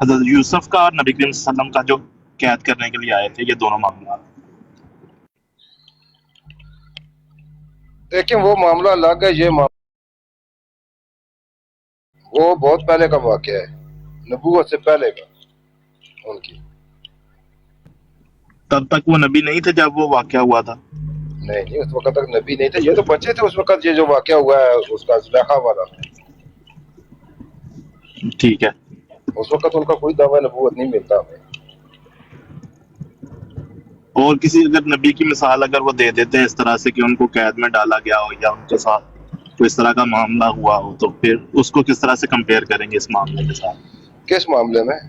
حضرت یوسف کا اور نبی کریم صلی اللہ علیہ وسلم کا جو قید کرنے کے لیے آئے تھے، یہ دونوں معاملات۔ دیکھیں وہ معاملہ الگ ہے، یہ وہ بہت پہلے کا واقعہ ہے، نبوت سے پہلے کا ان کی۔ تب تک وہ نبی نہیں تھے جب وہ واقعہ ہوا تھا؟ نہیں اس وقت تک نبی نہیں تھے، یہ تو بچے تھے اس وقت یہ جو واقعہ ہوا ہے اس کا زلیخا والا، ٹھیک ہے۔ اس وقت ان کا کوئی دعویٰ نبوت نہیں ملتا ہمیں۔ اور کسی اگر نبی کی مثال اگر وہ دے دیتے ہیں اس طرح سے کہ ان کو قید میں ڈالا گیا ہو یا ان کے ساتھ کوئی اس طرح کا معاملہ ہوا ہو، تو پھر اس کو کس طرح سے کمپیئر کریں گے اس معاملے کے ساتھ؟ کس معاملے میں؟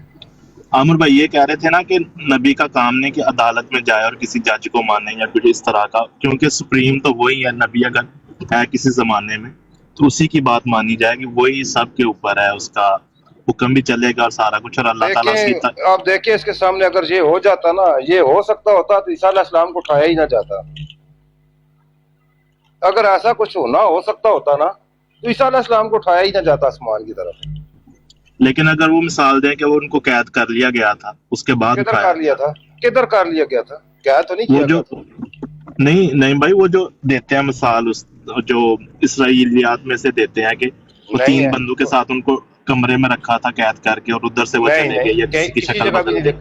عامر بھائی یہ کہہ رہے تھے نا کہ نبی کا کام نہیں کہ عدالت میں جائے اور کسی جج کو مانے یا کچھ اس طرح کا، کیونکہ سپریم تو وہی ہے، نبی اگر ہے کسی زمانے میں تو اسی کی بات مانی جائے گی، وہی سب کے اوپر ہے، اس کا حکم بھی چلے گا اور سارا کچھ، اور اللہ تعالیٰ اس کی دیکھیں آپ دیکھیں اس کے سامنے اگر یہ ہو جاتا نا، یہ ہو سکتا ہوتا تو عیسیٰ علیہ السلام کو اٹھایا ہی نہ جاتا۔ اگر ایسا کچھ ہونا ہو سکتا ہوتا نا تو عیسیٰ علیہ السلام کو اٹھایا ہی نہ جاتا آسمان کی طرف۔ لیکن اگر وہ مثال دیں کہ وہ ان کو قید کر لیا گیا تھا اس کے بعد کدھر اٹھایا کر لیا تھا؟ کدھر کر لیا گیا تھا؟ قید تو نہیں وہ کیا جو گیا تھا۔ نہیں بھائی، وہ جو دیتے ہیں مثال اس جو اسرائیلیات میں سے دیتے ہیں کہ وہ نہیں تین ہے، بندوں کے ساتھ ان کو کمرے میں رکھا تھا قید کر کے، اور ادھر سے وہ چلے گئے یا کسی کی کسی شکل جگہ بھی بدل نہیں گئی۔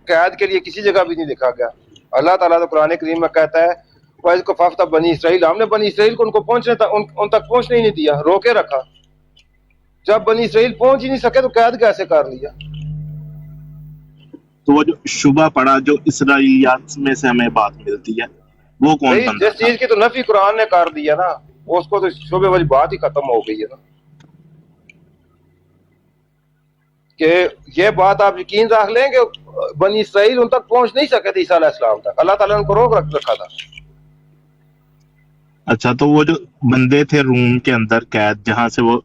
قید کے لیے کسی جگہ بھی نہیں لکھا گیا۔ اللہ تعالیٰ تو قرآن کریم میں کہتا ہے وَإِذْ كَفَّفْتَ بَنِي اسرائیل، ہم نے بنی اسرائیل کو ان کو پہنچنے تک ان تک پہنچنے ہی نہیں دیا، روکے رکھا۔ جب بنی اسرائیل پہنچ ہی نہیں سکے تو قید کیسے کر لیا؟ تو وہ جو شبہ پڑا جو اسرائیلیات میں سے ہمیں بات ملتی ہے، وہ کون بھئی بندہ جس تھا؟ چیز کی تو نفی قرآن نے کر دیا نا، اس کو تو شبے والی بات ہی ختم ہو گئی ہے نا، کہ یہ بات آپ یقین رکھ لیں کہ بنی اسرائیل ان تک پہنچ نہیں سکے تھے عیسیٰ علیہ السلام تک، اللہ تعالیٰ نے ان کو روک رکھا تھا۔ اچھا، تو وہ جو بندے تھے روم کے اندر قید، جہاں سے وہ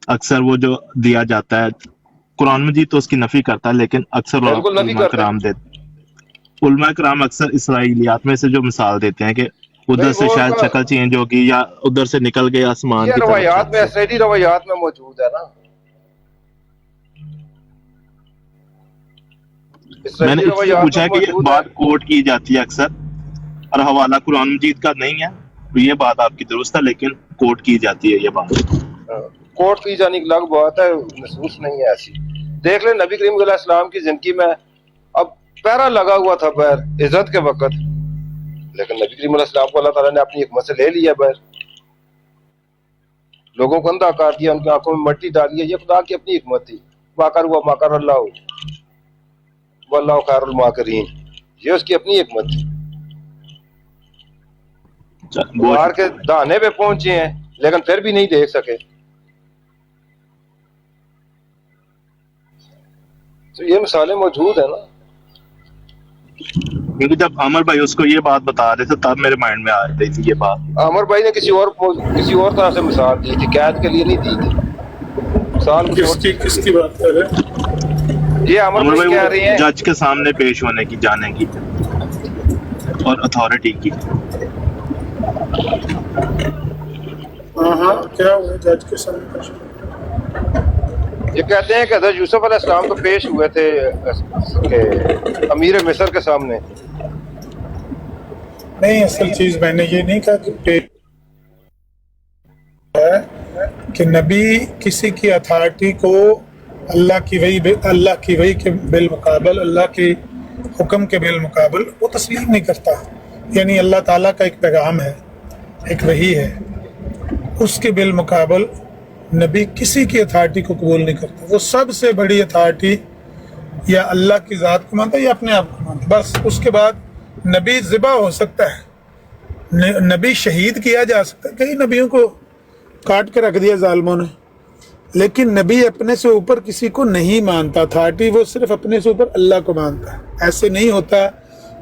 اکثر وہ جو دیا جاتا ہے، قرآن مجید تو اس کی نفی کرتا ہے لیکن اکثر بالکل نفی علماء کرتے کرام علماء کرام اکثر اسرائیلیات میں سے جو مثال دیتے ہیں کہ ادھر بھئی سے وہ شاید شکل چینج ہوگی یا ادھر سے نکل گئے آسمان یہ کی طرف روایات چھت میں سے۔ اسرائیلی روایات میں موجود ہے نا، میں نے اسرائیلی اس لیے روایات پوچھا میں ہے کہ یہ موجود ہے۔ بات کوٹ کی جاتی ہے اکثر، اور حوالہ قرآن مجید کا نہیں ہے، تو یہ بات آپ کی درست ہے، لیکن کوٹ کی جاتی ہے یہ بات۔ کوٹ کی جانے کی الگ بات ہے، نصوص نہیں ہے ایسی۔ دیکھ لیں نبی کریم علیہ السلام کی زندگی میں اب پہرا لگا ہوا تھا باہر عزت کے وقت، لیکن نبی کریم علیہ السلام کو اللہ تعالیٰ نے اپنی حکمت سے لے لیا باہر، لوگوں کو اندھا کر دیا، ان کی آنکھوں میں مٹی ڈالی ہے، یہ خدا کی اپنی حکمت تھی۔ ماکر ہوا ماکر اللہ واللہ خیر الماکرین، یہ اس کی اپنی حکمت تھی۔ مار کے دہانے پہ پہنچے ہیں لیکن پھر بھی نہیں دیکھ سکے۔ تو یہ مثالیں موجود ہیں نا. کیونکہ جب عمر بھائی اس کو یہ بات بتا رہے تھے تب میرے مائنڈ میں آ رہی تھی یہ بات. عمر بھائی نے کسی اور طرح سے مثال دی تھی، قید کے لیے نہیں دی تھی. مثال کس کی بات کر رہے ہیں؟ یہ عمر عمر بھائی بھائی کہہ رہے وہ ہیں جج کے سامنے پیش ہونے کی، جانے کی اور اتھارٹی کی. ہاں کیا ہوا جج کے سامنے؟ یہ کہتے ہیں کہ حضرت یوسف علیہ السلام تو پیش ہوئے تھے کہ امیر مصر کے سامنے. نہیں، اصل چیز میں نے یہ نہیں کہا کہ نبی کسی کی اتھارٹی کو اللہ کی وحی کے بالمقابل، اللہ کے حکم کے بالمقابل وہ تسلیم نہیں کرتا. یعنی اللہ تعالیٰ کا ایک پیغام ہے، ایک وحی ہے، اس کے بالمقابل نبی کسی کی اتھارٹی کو قبول نہیں کرتا. وہ سب سے بڑی اتھارٹی یا اللہ کی ذات کو مانتا ہے یا اپنے آپ کو مانتا ہے، بس. اس کے بعد نبی ذبح ہو سکتا ہے، نبی شہید کیا جا سکتا ہے، کئی نبیوں کو کاٹ کے رکھ دیا ظالموں نے، لیکن نبی اپنے سے اوپر کسی کو نہیں مانتا. اتھارٹی وہ صرف اپنے سے اوپر اللہ کو مانتا ہے. ایسے نہیں ہوتا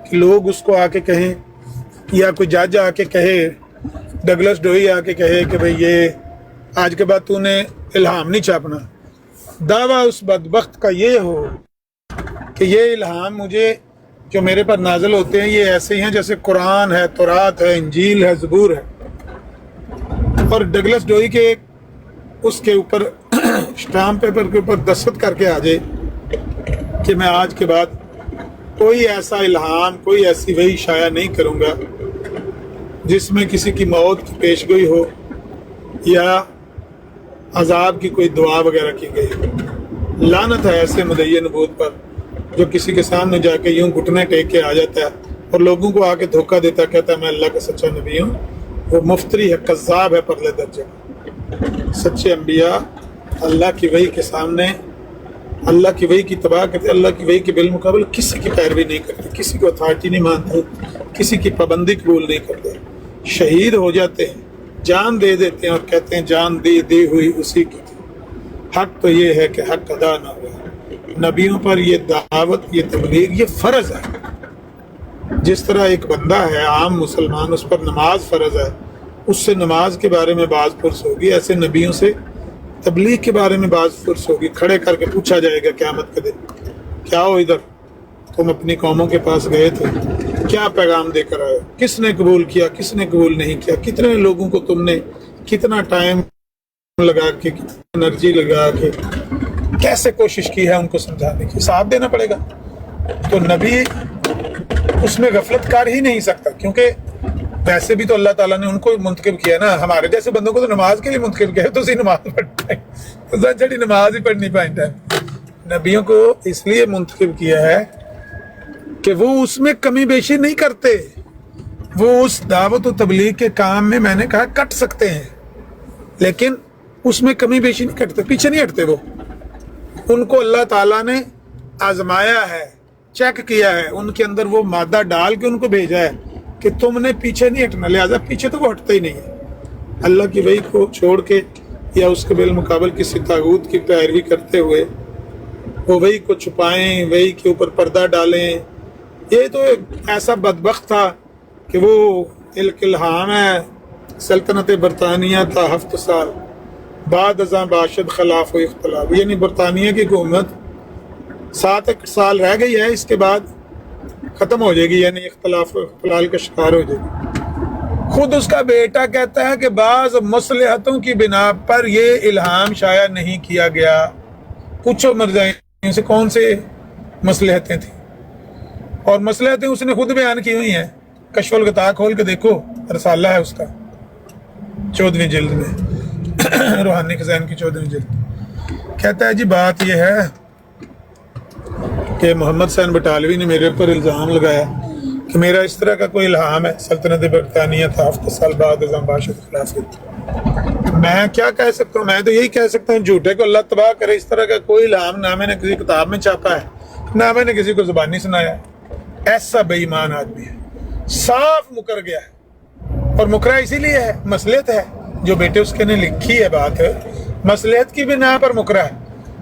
کہ لوگ اس کو آ کے کہیں یا کوئی جج آ کے کہے، ڈگلس ڈوئی آ کے کہے کہ بھئی یہ آج کے بعد تو نے الہام نہیں چھاپنا. دعویٰ اس بدبخت کا یہ ہو کہ یہ الہام مجھے جو میرے پر نازل ہوتے ہیں یہ ایسے ہی ہیں جیسے قرآن ہے، تورات ہے، انجیل ہے، زبور ہے، اور ڈگلس ڈوئی کے اس کے اوپر اسٹامپ پیپر کے اوپر دستخط کر کے آ جائے کہ میں آج کے بعد کوئی ایسا الہام، کوئی ایسی وحی شائع نہیں کروں گا جس میں کسی کی موت کی پیشگوئی ہو یا عذاب کی کوئی دعا وغیرہ کی گئی. لعنت ہے ایسے مدعی نبوت پر جو کسی کے سامنے جا کے یوں گھٹنے ٹیک کے آ جاتا ہے اور لوگوں کو آ کے دھوکہ دیتا، کہتا ہے میں اللہ کا سچا نبی ہوں. وہ مفتری ہے، کذاب ہے پرلے درجے. سچے انبیاء اللہ کی وحی کے سامنے اللہ کی وحی کی تباہ کرتے، اللہ کی وحی کے بالمقابل کسی کی پیروی نہیں کرتے، کسی کو اتھارٹی نہیں مانتے، کسی کی پابندی قبول نہیں کرتے. شہید ہو جاتے ہیں، جان دے دیتے ہیں اور کہتے ہیں جان دی ہوئی اسی کی تھی. حق تو یہ ہے کہ حق ادا نہ ہوا. نبیوں پر یہ دعوت، یہ تبلیغ، یہ فرض ہے. جس طرح ایک بندہ ہے عام مسلمان، اس پر نماز فرض ہے، اس سے نماز کے بارے میں باز پرس ہوگی، ایسے نبیوں سے تبلیغ کے بارے میں باز پرس ہوگی. کھڑے کر کے پوچھا جائے گا قیامت کے دن، کیا ہو ادھر، تم اپنی قوموں کے پاس گئے تھے، کیا پیغام دے کر آئے، کس نے قبول کیا، کس نے قبول نہیں کیا، کتنے لوگوں کو تم نے کتنا ٹائم لگا کے، کتنی انرجی لگا کے، کیسے کوشش کی ہے ان کو سمجھانے کی. حساب دینا پڑے گا. تو نبی اس میں غفلت کر ہی نہیں سکتا، کیونکہ ویسے بھی تو اللہ تعالیٰ نے ان کو منتخب کیا نا. ہمارے جیسے بندوں کو تو نماز کے لیے منتخب کیا ہے، تو اسی نماز پڑھتا ہے، تو چھڑی نماز ہی پڑھنی پائنٹا ہے. نبیوں کو اس لیے منتخب کیا ہے کہ وہ اس میں کمی بیشی نہیں کرتے. وہ اس دعوت و تبلیغ کے کام میں نے کہا کٹ سکتے ہیں، لیکن اس میں کمی بیشی نہیں کرتے، پیچھے نہیں ہٹتے. وہ ان کو اللہ تعالیٰ نے آزمایا ہے، چیک کیا ہے، ان کے اندر وہ مادہ ڈال کے ان کو بھیجا ہے کہ تم نے پیچھے نہیں ہٹنا. لہٰذا پیچھے تو وہ ہٹتے ہی نہیں ہے. اللہ کی وحی کو چھوڑ کے یا اس کے بالمقابل کسی طاغوت کی پیروی کرتے ہوئے وہ وحی کو چھپائیں، وحی کے اوپر پردہ ڈالیں. یہ تو ایک ایسا بدبخت تھا کہ وہ الہام ہے. سلطنت برطانیہ تھا 7 سال بعد ازاں باشد خلاف و اختلاف، یعنی برطانیہ کی حکومت 7 سال رہ گئی ہے، اس کے بعد ختم ہو جائے گی، یعنی اختلاف و اختلال کا شکار ہو جائے گی. خود اس کا بیٹا کہتا ہے کہ بعض مصلحتوں کی بنا پر یہ الہام شائع نہیں کیا گیا. پوچھو مرزائیوں سے کون سے مصلحتیں تھیں، اور مصلحتیں اس نے خود بیان کی ہوئی ہیں. کشف الغطاء کھول کے دیکھو، رسالہ ہے اس کا 14ویں جلد میں، روحانی خزائن کی 14ویں جلد. کہتا ہے جی بات یہ ہے کہ محمد حسین بٹالوی نے میرے اوپر الزام لگایا کہ میرا اس طرح کا کوئی الہام ہے. سلطنت برطانیہ تھا 7 سال بعد ازاں باشد خلاف. میں کیا کہہ سکتا ہوں؟ میں تو یہی کہہ سکتا ہوں جھوٹے کو اللہ تباہ کرے. اس طرح کا کوئی الہام نہ میں نے کسی کتاب میں چھاپا ہے، نہ میں نے کسی کو زبانی سنایا. ایسا بے ایمان آدمی ہے، صاف مکر گیا ہے. اور مکرا اسی لیے ہے، مصلحت ہے. جو بیٹے اس کے نے لکھی ہے بات، مصلحت کی بنا پر مکرا ہے.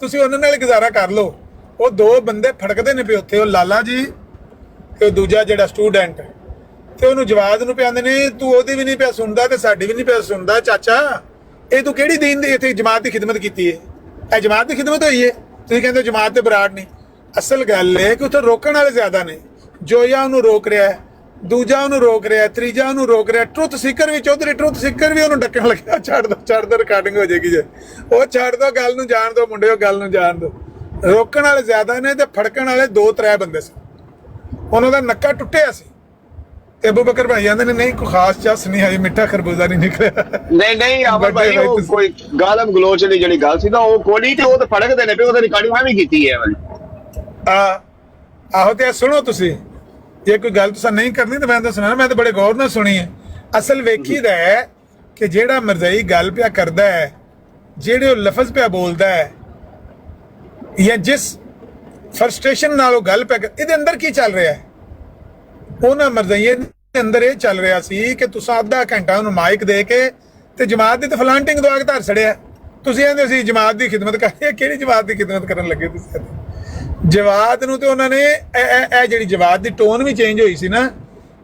ਤੁਸੀਂ ਉਹਨਾਂ ਨਾਲ ਗੁਜ਼ਾਰਾ ਕਰ ਲਓ। ਉਹ ਦੋ ਬੰਦੇ ਫੜਕਦੇ ਨੇ ਪਏ ਉੱਥੇ, ਉਹ ਲਾਲਾ ਜੀ ਤੇ ਦੂਜਾ ਜਿਹੜਾ ਸਟੂਡੈਂਟ, ਤੇ ਉਹਨੂੰ ਜਵਾਦ ਨੂੰ ਪਿਆਉਂਦੇ ਨੇ ਤੂੰ ਉਹਦੀ ਵੀ ਨਹੀਂ ਪਿਆ ਸੁਣਦਾ ਤੇ ਸਾਡੀ ਵੀ ਨਹੀਂ ਪਿਆ ਸੁਣਦਾ। ਚਾਚਾ ਇਹ ਤੂੰ ਕਿਹੜੀ ਦੀਨ ਦੀ ਇੱਥੇ ਜਮਾਤ ਦੀ ਖਿਦਮਤ ਕੀਤੀ ਹੈ? ਇਹ ਜਮਾਤ ਦੀ ਖਿਦਮਤ ਹੋਈ ਹੈ? ਤੁਸੀਂ ਕਹਿੰਦੇ ਜਮਾਤ ਤੇ ਬਰਾੜ ਨਹੀਂ। ਅਸਲ ਗੱਲ ਹੈ ਕਿ ਉੱਥੇ ਰੋਕਣ ਵਾਲੇ ਜ਼ਿਆਦਾ ਨੇ। ਜੋਇਆ ਉਹਨੂੰ ਰੋਕ ਰਿਹਾ ਹੈ, ਦੂਜਾ ਉਹਨੂੰ ਰੋਕ ਰਿਹਾ, ਤੀਜਾ ਉਹਨੂੰ ਰੋਕ ਰਿਹਾ। ਟਰੁੱਥ ਸੀਕਰ ਵੀ, ਚੌਧਰੀ ਟਰੁੱਥ ਸੀਕਰ ਵੀ ਉਹਨੂੰ ਡੱਕਣ ਲੱਗਿਆ, ਛੱਡ ਦੋ ਰਿਕਾਰਡਿੰਗ ਹੋ ਜਾਏਗੀ ਜੇ। ਉਹ ਛੱਡ ਦੋ, ਗੱਲ ਨੂੰ ਜਾਣ ਦੋ ਮੁੰਡਿਓ, ਗੱਲ ਨੂੰ ਜਾਣ ਦੋ। ਰੋਕਣ ਵਾਲੇ ਜ਼ਿਆਦਾ ਨੇ ਤੇ ਫੜਕਣ ਵਾਲੇ 2-3 ਬੰਦੇ ਸੀ। ਉਹਨਾਂ ਦਾ ਨੱਕਾ ਟੁੱਟਿਆ ਸੀ ਤੇ ਅਬੂ ਬਕਰ ਭਾਈ ਕਹਿੰਦੇ ਨੇ ਨਹੀਂ ਕੋਈ ਖਾਸ ਚੱਸ ਨਹੀਂ ਆਈ, ਮਿੱਠਾ ਖਰਬੂਜ਼ਾ ਨਹੀਂ ਨਿਕਲਿਆ। ਨਹੀਂ ਅਮਰ ਭਾਈ ਉਹ ਕੋਈ ਗਾਲਮ ਗਲੋਚ ਦੀ ਜਿਹੜੀ ਗੱਲ ਸੀ ਨਾ ਉਹ ਕੋਲੀ ਤੇ ਉਹ ਤੇ ਫੜਕਦੇ ਨੇ ਪਏ, ਉਹਦੇ ਰਿਕਾਰਡਿੰਗ ਮੈਂ ਵੀ ਕੀਤੀ ਹੈ। ਆਹੋ ਤੇ ਸੁਣੋ ਤੁਸੀਂ, ਜੇ ਕੋਈ ਗੱਲ ਤੁਸੀਂ ਨਹੀਂ ਕਰਨੀ ਤਾਂ ਮੈਂ ਤਾਂ ਸੁਣਾ, ਮੈਂ ਤਾਂ ਬੜੇ ਗੌਰ ਨਾਲ ਸੁਣੀ ਹੈ। ਅਸਲ ਵੇਖੀਦਾ ਹੈ ਕਿ ਜਿਹੜਾ ਮਰਜ਼ਈ ਗੱਲ ਪਿਆ ਕਰਦਾ ਹੈ, ਜਿਹੜੇ ਉਹ ਲਫ਼ਜ਼ ਪਿਆ ਬੋਲਦਾ ਹੈ ਜਾਂ ਜਿਸ ਫਰਸਟ੍ਰੇਸ਼ਨ ਨਾਲ ਉਹ ਗੱਲ ਪਿਆ, ਇਹਦੇ ਅੰਦਰ ਕੀ ਚੱਲ ਰਿਹਾ ਹੈ? ਉਹਨਾਂ ਮਰਜ਼ਈਏ ਦੇ ਅੰਦਰ ਇਹ ਚੱਲ ਰਿਹਾ ਸੀ ਕਿ ਤੁਸੀਂ ਅੱਧਾ ਘੰਟਾ ਉਹਨੂੰ ਮਾਈਕ ਦੇ ਕੇ ਤੇ ਜਮਾਤ ਦੀ ਤੇ ਫਲਾਂਟਿੰਗ ਦਵਾ ਕੇ ਧਰ ਛੜਿਆ। ਤੁਸੀਂ ਕਹਿੰਦੇ ਸੀ ਜਮਾਤ ਦੀ ਖਿਦਮਤ ਕਰਦੇ, ਕਿਹੜੀ ਜਮਾਤ ਦੀ ਖਿਦਮਤ ਕਰਨ ਲੱਗੇ ਤੁਸੀਂ? ਜਵਾਦ ਨੂੰ ਤੇ ਉਹਨਾਂ ਨੇ ਇਹ ਜਿਹੜੀ ਜਵਾਦ ਦੀ ਟੋਨ ਵੀ ਚੇਂਜ ਹੋਈ ਸੀ ਨਾ,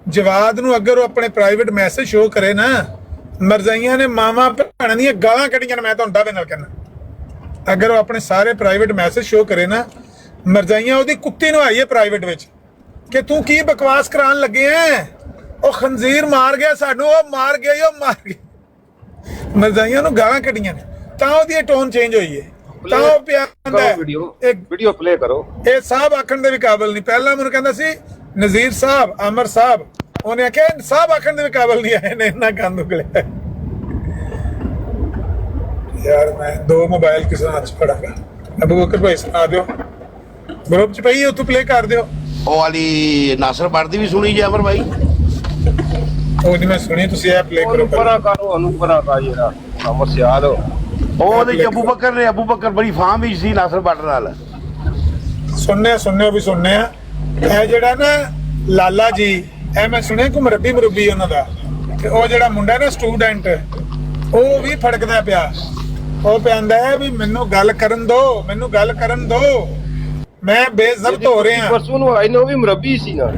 ਜਵਾਦ ਨੂੰ ਅਗਰ ਉਹ ਆਪਣੇ ਪ੍ਰਾਈਵੇਟ ਮੈਸੇਜ ਸ਼ੋ ਕਰੇ ਨਾ, ਮਰਜ਼ਾਈਆਂ ਨੇ ਮਾਵਾਂ ਭੈਣਾਂ ਦੀਆਂ ਗਾਲਾਂ ਕੱਢੀਆਂ ਨੇ। ਮੈਂ ਤੁਹਾਨੂੰ ਦਾਅਵੇ ਨਾਲ ਕਹਿੰਦਾ, ਅਗਰ ਉਹ ਆਪਣੇ ਸਾਰੇ ਪ੍ਰਾਈਵੇਟ ਮੈਸੇਜ ਸ਼ੋ ਕਰੇ ਨਾ, ਮਰਜ਼ਾਈਆਂ ਉਹਦੀ ਕੁੱਤੀ ਨੂੰ ਆਈਏ ਪ੍ਰਾਈਵੇਟ ਵਿੱਚ ਕਿ ਤੂੰ ਕੀ ਬਕਵਾਸ ਕਰਾਉਣ ਲੱਗੇ ਐ, ਉਹ ਖੰਜ਼ੀਰ ਮਾਰ ਗਿਆ ਸਾਨੂੰ, ਉਹ ਮਾਰ ਗਿਆ, ਉਹ ਮਾਰ ਗਿਆ। ਮਰਜ਼ਾਈਆਂ ਨੂੰ ਗਾਲਾਂ ਕੱਢੀਆਂ ਨੇ ਤਾਂ ਉਹਦੀ ਟੋਨ ਚੇਂਜ ਹੋਈ ਹੈ। ਤਾਂ ਉਹ ਪਿਆ ਵੀਡੀਓ ਪਲੇ ਕਰੋ। ਇਹ ਸਾਹਿਬ ਆਖਣ ਦੇ ਵੀ ਕਾਬਲ ਨਹੀਂ। ਪਹਿਲਾਂ ਮੈਨੂੰ ਕਹਿੰਦਾ ਸੀ ਨਜ਼ੀਰ ਸਾਹਿਬ, ਅਮਰ ਸਾਹਿਬ, ਉਹਨੇ ਆਖਿਆ ਸਾਹਿਬ ਆਖਣ ਦੇ ਵੀ ਕਾਬਲ ਨਹੀਂ ਆਏ ਨੇ, ਇੰਨਾ ਗੰਦ ਉਗਲਿਆ। ਯਾਰ ਮੈਂ 2 ਮੋਬਾਈਲ ਕਿਸੇ ਨਾਲ ਚ ਫੜਾਂਗਾ। ਅਬੂ ਬਕਰ ਭਾਈ ਸੁਣਾ ਦਿਓ, ਗਰੁੱਪ ਚ ਪਈ ਉੱਥੋਂ ਪਲੇ ਕਰ ਦਿਓ। ਉਹ ਵਾਲੀ ਨਾਸਰ ਪੜਦੀ ਵੀ ਸੁਣੀ ਜੇ ਅਮਰ ਭਾਈ? ਉਹ ਨਹੀਂ ਮੈਂ ਸੁਣੀ, ਤੁਸੀਂ ਇਹ ਪਲੇ ਕਰੋ। ਪਰਾ ਕਰੋ, ਉਹਨੂੰ ਪਰਾ ਕਰ ਯਾਰ, ਅਮਰ ਸਿਆਲ ਹੋ। ਉਹ ਉਹਦੇ ਅਬੂ ਬਕਰ ਬੜੀ ਫਾਮ ਵਿੱਚ ਸੀ ਨਾਸਰ ਪੜ ਨਾਲ। ਸੁਣਨੇ ਵੀ ਸੁਣਨੇ ਆ। ਇਹ ਜਿਹੜਾ ਨਾ ਲਾਲਾ ਜੀ, ਇਹ ਮੈਂ ਸੁਣਿਆ ਕਿ ਮੁਰੱਬੀ ਉਹਨਾਂ ਦਾ, ਤੇ ਉਹ ਜਿਹੜਾ ਮੁੰਡਾ ਨਾ ਸਟੂਡੈਂਟ, ਉਹ ਵੀ ਫੜਕਦਾ ਪਿਆ। ਉਹ ਕਹਿੰਦਾ ਹੈ ਵੀ ਮੈਨੂੰ ਗੱਲ ਕਰਨ ਦੋ, ਮੈਨੂੰ ਗੱਲ ਕਰਨ ਦੋ, ਮੈਂ ਬੇਇੱਜ਼ਤ ਹੋ ਰਿਹਾ। ਪਰਸੋਂ ਨੂੰ ਆਈ ਨੇ, ਉਹ ਵੀ ਮੁਰੱਬੀ ਸੀ ਨਾ।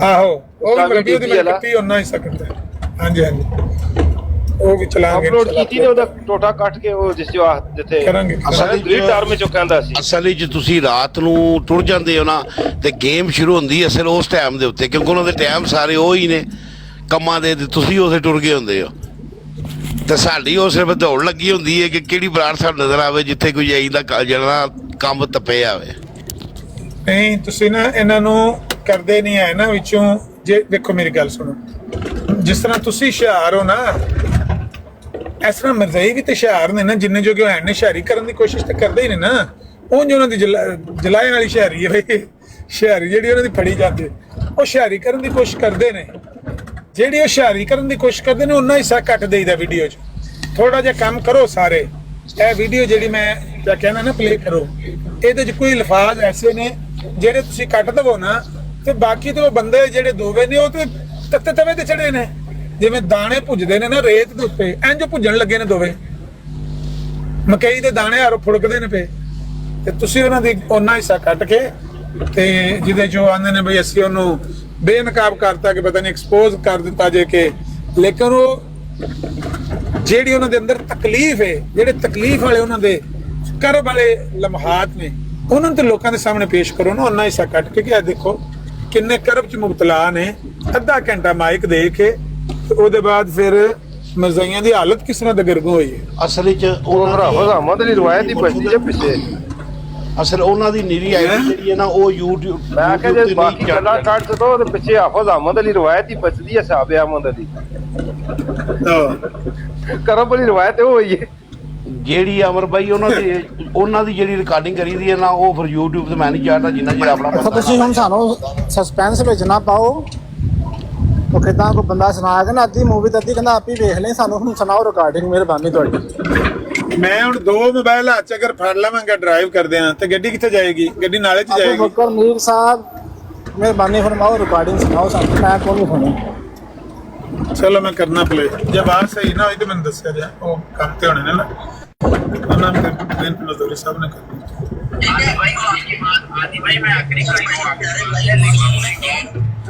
ਆਹੋ ਉਹ ਵੀ ਮੁਰੱਬੀ ਦੀ ਮੈਂ ਕੱਟੀ ਉਹਨਾਂ ਹੀ ਸਕਦਾ। ਹਾਂਜੀ ਉਹ ਵੀ ਚਲਾਂਗੇ, ਅਪਲੋਡ ਕੀਤੀ ਨੇ, ਉਹਦਾ ਟੋਟਾ ਕੱਟ ਕੇ ਉਹ ਜਿੱਥੇ ਕਰਾਂਗੇ। ਅਸਲੀ ਟਰਮ ਚ ਕਹਿੰਦਾ ਸੀ, ਅਸਲ ਵਿੱਚ ਤੁਸੀਂ ਰਾਤ ਨੂੰ ਟੁਰ ਜਾਂਦੇ ਹੋ ਨਾ ਤੇ ਗੇਮ ਸ਼ੁਰੂ ਹੁੰਦੀ ਅਸਲ ਉਸ ਟਾਈਮ ਦੇ ਉੱਤੇ, ਕਿਉਂਕਿ ਉਹਨਾਂ ਦੇ ਟਾਈਮ ਸਾਰੇ ਉਹ ਹੀ ਨੇ ਕੰਮਾਂ ਦੇ, ਤੁਸੀਂ ਉਸੇ ਟੁਰ ਗਏ ਹੁੰਦੇ ਹੋ ਤੇ ਸਾਡੀ ਉਹ ਸਿਰਫ ਦੌੜ ਲੱਗੀ ਹੁੰਦੀ ਹੈ ਕਿ ਕਿਹੜੀ ਬਰਾੜ ਸਾਨੂੰ ਨਜ਼ਰ ਆਵੇ ਜਿੱਥੇ ਕੋਈ ਆਈ ਦਾ ਜਿਹੜਾ ਕੰਮ ਤਪੇ ਆਵੇ। ਨਹੀਂ ਤੁਸੀਂ ਨਾ ਇਹਨਾਂ ਨੂੰ ਕਰਦੇ ਨਹੀਂ ਆਏ ਨਾ ਵਿੱਚੋਂ। ਜੇ ਦੇਖੋ ਮੇਰੀ ਗੱਲ ਸੁਣੋ, ਜਿਸ ਤਰ੍ਹਾਂ ਤੁਸੀਂ ਹੁਸ਼ਿਆਰ ਹੋ ਨਾ, ਇਸ ਤਰ੍ਹਾਂ ਮਰਜ਼ਈ ਵੀ ਤੇ ਹੁਸ਼ਿਆਰ ਨੇ ਨਾ, ਜਿੰਨੇ ਜੋ ਕਿ ਹੈ ਨੇ ਹੁਸ਼ਿਆਰੀ ਕਰਨ ਦੀ ਕੋਸ਼ਿਸ਼ ਤਾਂ ਕਰਦੇ ਹੀ ਨੇ ਨਾ। ਉਂਝ ਉਹਨਾਂ ਦੀ ਜਲਾਇਨ ਵਾਲੀ ਹੁਸ਼ਿਆਰੀ ਹੈ ਬਈ, ਹੁਸ਼ਿਆਰੀ ਜਿਹੜੀ ਉਹਨਾਂ ਦੀ ਫੜੀ ਜਾਂਦੀ, ਉਹ ਹੁਸ਼ਿਆਰੀ ਕਰਨ ਦੀ ਕੋਸ਼ਿਸ਼ ਕਰਦੇ ਨੇ। ਜਿਹੜੀ ਹੁਸ਼ਿਆਰੀ ਕਰਨ ਦੀ ਕੋਸ਼ਿਸ਼ ਕਰਦੇ ਨੇ ਉਹਨਾਂ ਹਿੱਸਾ ਕੱਟ ਦੇਈਦਾ ਵੀਡੀਓ 'ਚ। ਥੋੜਾ ਜਿਹਾ ਕੰਮ ਕਰੋ ਸਾਰੇ। ਇਹ ਵੀਡੀਓ ਜਿਹੜੀ ਮੈਂ ਕਹਿਣਾ ਨਾ ਪਲੇ ਕਰੋ, ਇਹਦੇ 'ਚ ਕੋਈ ਲਫ਼ਾਜ਼ ਐਸੇ ਨੇ ਜਿਹੜੇ ਤੁਸੀਂ ਕੱਟ ਦਵੋ ਨਾ, ਤੇ ਬਾਕੀ ਤੇ ਉਹ ਬੰਦੇ ਜਿਹੜੇ ਦੋਵੇਂ ਨੇ ਉਹ ਤੇ ਤੱਤੇ ਤਵੇ ਤੇ ਚੜੇ ਨੇ, ਜਿਵੇਂ ਦਾਣੇ ਭੁੱਜਦੇ ਨੇ ਨਾ ਰੇਤ ਦੇ ਉੱਤੇ, ਇੰਜ ਭੁੱਜਣ ਲੱਗੇ ਨੇ ਦੋਵੇਂ। ਮਕਈ ਦੇ ਦਾਣੇ ਹਾਰੋਂ ਫੁੜਕਦੇ ਨੇ ਪਏ, ਤੇ ਤੁਸੀਂ ਉਹਨਾਂ ਦੀ ਉਹਨਾਂ ਹਿੱਸਾ ਕੱਟ ਕੇ ਤੇ ਜਿਹਦੇ ਚੋਂ ਆਉਂਦੇ ਨੇ ਬਈ ਅਸੀਂ ਉਹਨੂੰ ਬੇਨਕਾਬ ਕਰਤਾ ਕਿ ਪਤਾ ਨਹੀਂ ਐਕਸਪੋਜ਼ ਕਰ ਦਿੱਤਾ ਜੇ ਕਿ, ਲੇਕਿਨ ਉਹ ਜਿਹੜੀ ਉਹਨਾਂ ਦੇ ਅੰਦਰ ਤਕਲੀਫ ਹੈ, ਜਿਹੜੇ ਤਕਲੀਫ ਵਾਲੇ ਉਹਨਾਂ ਦੇ ਕਰਬ ਵਾਲੇ ਲਮਹਾਤ ਨੇ, ਉਹਨਾਂ ਨੂੰ ਤੇ ਲੋਕਾਂ ਦੇ ਸਾਹਮਣੇ ਪੇਸ਼ ਕਰੋ ਨਾ, ਉਹਨਾਂ ਹਿੱਸਾ ਕੱਟ ਕੇ ਕਿ ਇਹ ਦੇਖੋ ਕਿੰਨੇ ਕਰਬ ਚ ਮੁਬਤਲਾ ਨੇ। ਅੱਧਾ ਘੰਟਾ ਮਾਈਕ ਦੇ ਕੇ ਉਹਦੇ ਬਾਅਦ ਫਿਰ ਮਿਰਜ਼ਾਈਆਂ ਦੀ ਹਾਲਤ ਕਿਸ ਤਰ੍ਹਾਂ ਦਗਰਗੋ ਹੋਈ ਹੈ। ਅਸਲ ਵਿੱਚ ਉਹਨਾਂ ਹਾਫਿਜ਼ ਅਹਿਮਦ ਦੀ ਰਵਾਇਤ ਹੀ ਬਚਦੀ ਹੈ ਪਿੱਛੇ। ਅਸਲ ਉਹਨਾਂ ਦੀ ਨੀਰੀ ਆਈਡੀ ਜਿਹੜੀ ਹੈ ਨਾ ਉਹ YouTube ਮੈਂ ਕਿਹਾ ਜੇ ਬਾਕੀ ਗੱਲਾਂ ਕੱਢ ਸਕੋ ਤੇ ਪਿੱਛੇ ਹਾਫਿਜ਼ ਅਹਿਮਦ ਦੀ ਰਵਾਇਤ ਹੀ ਬਚਦੀ ਹੈ, ਸਾਹਬ ਅਹਿਮਦ ਦੀ ਕਰਮ ਵਾਲੀ ਰਵਾਇਤ ਉਹ ਹੋਈ ਹੈ ਜਿਹੜੀ ਅਮਰ ਬਾਈ ਉਹਨਾਂ ਦੀ ਜਿਹੜੀ ਰਿਕਾਰਡਿੰਗ ਕਰੀ ਦੀ ਹੈ ਨਾ ਉਹ ਫਿਰ YouTube ਤੇ ਮੈਂ ਨਹੀਂ ਚਾਹਤਾ ਜਿੰਨਾ ਚਿਰ ਆਪਣਾ ਤਾਂ ਤੁਸੀਂ ਹੁਣ ਸਾਨੂੰ ਸਸਪੈਂਸ ਵਿੱਚ ਨਾ ਪਾਓ। ਉਹ ਕਿਦਾਂ ਕੋਈ ਬੰਦਾ ਸੁਣਾ ਕੇ ਨਾ ਅੱਧੀ ਮੂਵੀ ਤੇ ਅੱਧੀ ਕਹਿੰਦਾ ਆਪ ਹੀ ਵੇਖ ਲੈ, ਸਾਨੂੰ ਹੁਣ ਸੁਣਾਓ ਰਿਕਾਰਡਿੰਗ, ਮਿਹਰਬਾਨੀ ਤੁਹਾਡੀ। ਮੈਂ ਹੁਣ 2 ਮੋਬਾਈਲ ਹੱਥ 'ਚ ਅਗਰ ਫੜ ਲਵਾਂਗਾ ਡਰਾਈਵ ਕਰਦੇ ਆ ਤੇ ਗੱਡੀ ਕਿੱਥੇ ਜਾਏਗੀ? ਗੱਡੀ ਨਾਲੇ 'ਚ ਜਾਏਗੀ। ਬਕਰ ਮੀਰ ਸਾਹਿਬ ਮਿਹਰਬਾਨੀ ਫਰਮਾਓ, ਰਿਕਾਰਡਿੰਗ ਸੁਣਾਓ ਸਾਨੂੰ, ਮੈਂ ਕੋਈ ਨਹੀਂ ਸੁਣੀ। ਚਲੋ ਮੈਂ ਕਰਨਾ ਪਲੇ, ਜੇ ਆਵਾਜ਼ ਸਹੀ ਨਾ ਹੋਈ ਤੇ ਮੈਨੂੰ ਦੱਸਿਆ ਜਾ, ਉਹ ਕੰਮ ਤੇ ਹੋਣੇ ਨੇ ਨਾ ਉਹਨਾਂ ਨੇ ਫਿਰ ਨਜ਼ਰ ਸਾਹਿਬ ਨੇ ਕਰਨੀ।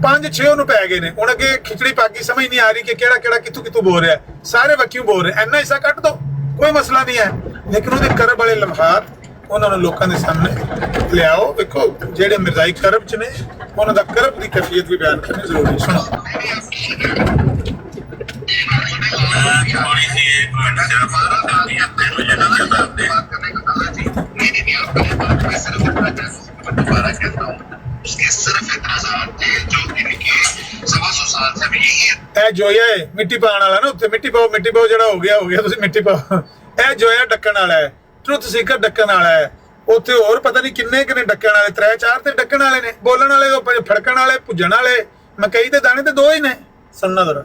5-6 ਉਹਨੂੰ ਪੈ ਗਏ ਨੇ। ਹੁਣ ਅੱਗੇ ਖਿਚੜੀ ਪਾਕੀ ਸਮਝ ਨਹੀਂ ਆ ਰਹੀ ਕਿ ਕਿਹੜਾ ਕਿਹੜਾ ਕਿੱਥੋਂ ਬੋਲ ਰਿਹਾ, ਸਾਰੇ ਵਕਿਊ ਬੋਲ ਰਹੇ। ਇੰਨਾ ਹਿੱਸਾ ਕੱਟ ਦੋ, ਕੋਈ ਮਸਲਾ ਨਹੀਂ ਹੈ, ਲੇਕਿਨ ਉਹਦੇ ਕਰਬ ਵਾਲੇ ਲਮਹਾਤ ਉਹਨਾਂ ਨੂੰ ਲੋਕਾਂ ਦੇ ਸਾਹਮਣੇ ਲਿਆਓ। ਵੇਖੋ ਜਿਹੜੇ ਮਿਰਜ਼ਾਈ ਕਰਬ ਚ ਨੇ ਉਹਨਾਂ ਦਾ ਕਰਬ ਦੀ ਕੈਫੀਅਤ ਵੀ ਬਿਆਨ ਕਰਨੀ ਜ਼ਰੂਰੀ। ਸੁਣੋ ਇਹ ਜੋਇਆ ਮਿੱਟੀ ਪਾਉਣ ਵਾਲਾ ਨਾ, ਉੱਤੇ ਮਿੱਟੀ ਪਾਓ ਜਿਹੜਾ ਹੋ ਗਿਆ ਤੁਸੀਂ ਮਿੱਟੀ ਪਾਓ। ਇਹ ਜੋਇਆ ਡੱਕਣ ਵਾਲਾ ਹੈ, ਟਰੁੱਥ ਸੀਕਰ ਡੱਕਣ ਵਾਲਾ ਹੈ। ਉੱਥੇ ਹੋਰ ਪਤਾ ਨਹੀਂ ਕਿੰਨੇ ਡੱਕਣ ਵਾਲੇ, 3-4 ਤੇ ਡੱਕਣ ਵਾਲੇ ਨੇ, ਬੋਲਣ ਵਾਲੇ, ਫੜਕਣ ਵਾਲੇ, ਭੁੱਜਣ ਵਾਲੇ, ਮਕਈ ਦੇ ਦਾਣੇ ਤੇ 2 ਹੀ ਨੇ। ਸੁਣਨਾ ਜ਼ਰਾ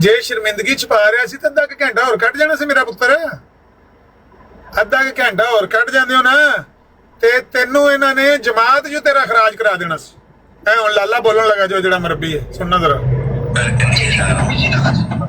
ਜੇ ਸ਼ਰਮਿੰਦਗੀ ਛੁਪਾ ਰਿਹਾ ਸੀ ਤਾਂ ਅੱਧਾ ਕੁ ਘੰਟਾ ਹੋਰ ਕੱਢ ਜਾਣਾ ਸੀ ਮੇਰਾ ਪੁੱਤਰ, ਅੱਧਾ ਕੁ ਘੰਟਾ ਹੋਰ ਕੱਢ ਜਾਂਦੇ ਹੋ ਨਾ ਤੇ ਤੈਨੂੰ ਇਹਨਾਂ ਨੇ ਜਮਾਤ ਜੋ ਤੇਰਾ ਖਰਾਜ ਕਰਾ ਦੇਣਾ ਸੀ। ਐ ਹੁਣ ਲਾਲਾ ਬੋਲਣ ਲੱਗਾ ਜੋ ਜਿਹੜਾ ਮਰਬੀ ਹੈ। ਸੁਣਨਾ ਜ਼ਰਾ।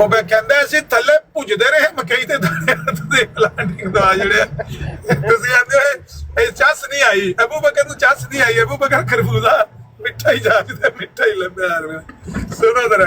ਉਹ ਮੈਂ ਕਹਿੰਦਾ ਅਸੀਂ ਥੱਲੇ ਪੁੱਜਦੇ ਰਹੇ ਮਕਈ ਦੇ ਦਾਣੇ ਤੇ ਪਲਾਂਟਿੰਗ ਦਾ ਜਿਹੜੇ ਤੁਸੀਂ ਆਂਦੇ ਹੋ ਇਹ ਚੱਸ ਨਹੀਂ ਆਈ, ਅਬੂ ਬਕਰ ਨੂੰ ਚੱਸ ਨਹੀਂ ਆਈ, ਅਬੂ ਬਕਰ ਖਰਬੂਜ਼ਾ ਮਿੱਠਾ ਹੀ ਜਾਪਦਾ, ਮਿੱਠਾ ਹੀ ਲੱਭਿਆ ਯਾਰ। ਸੁਣੋ ਜ਼ਰਾ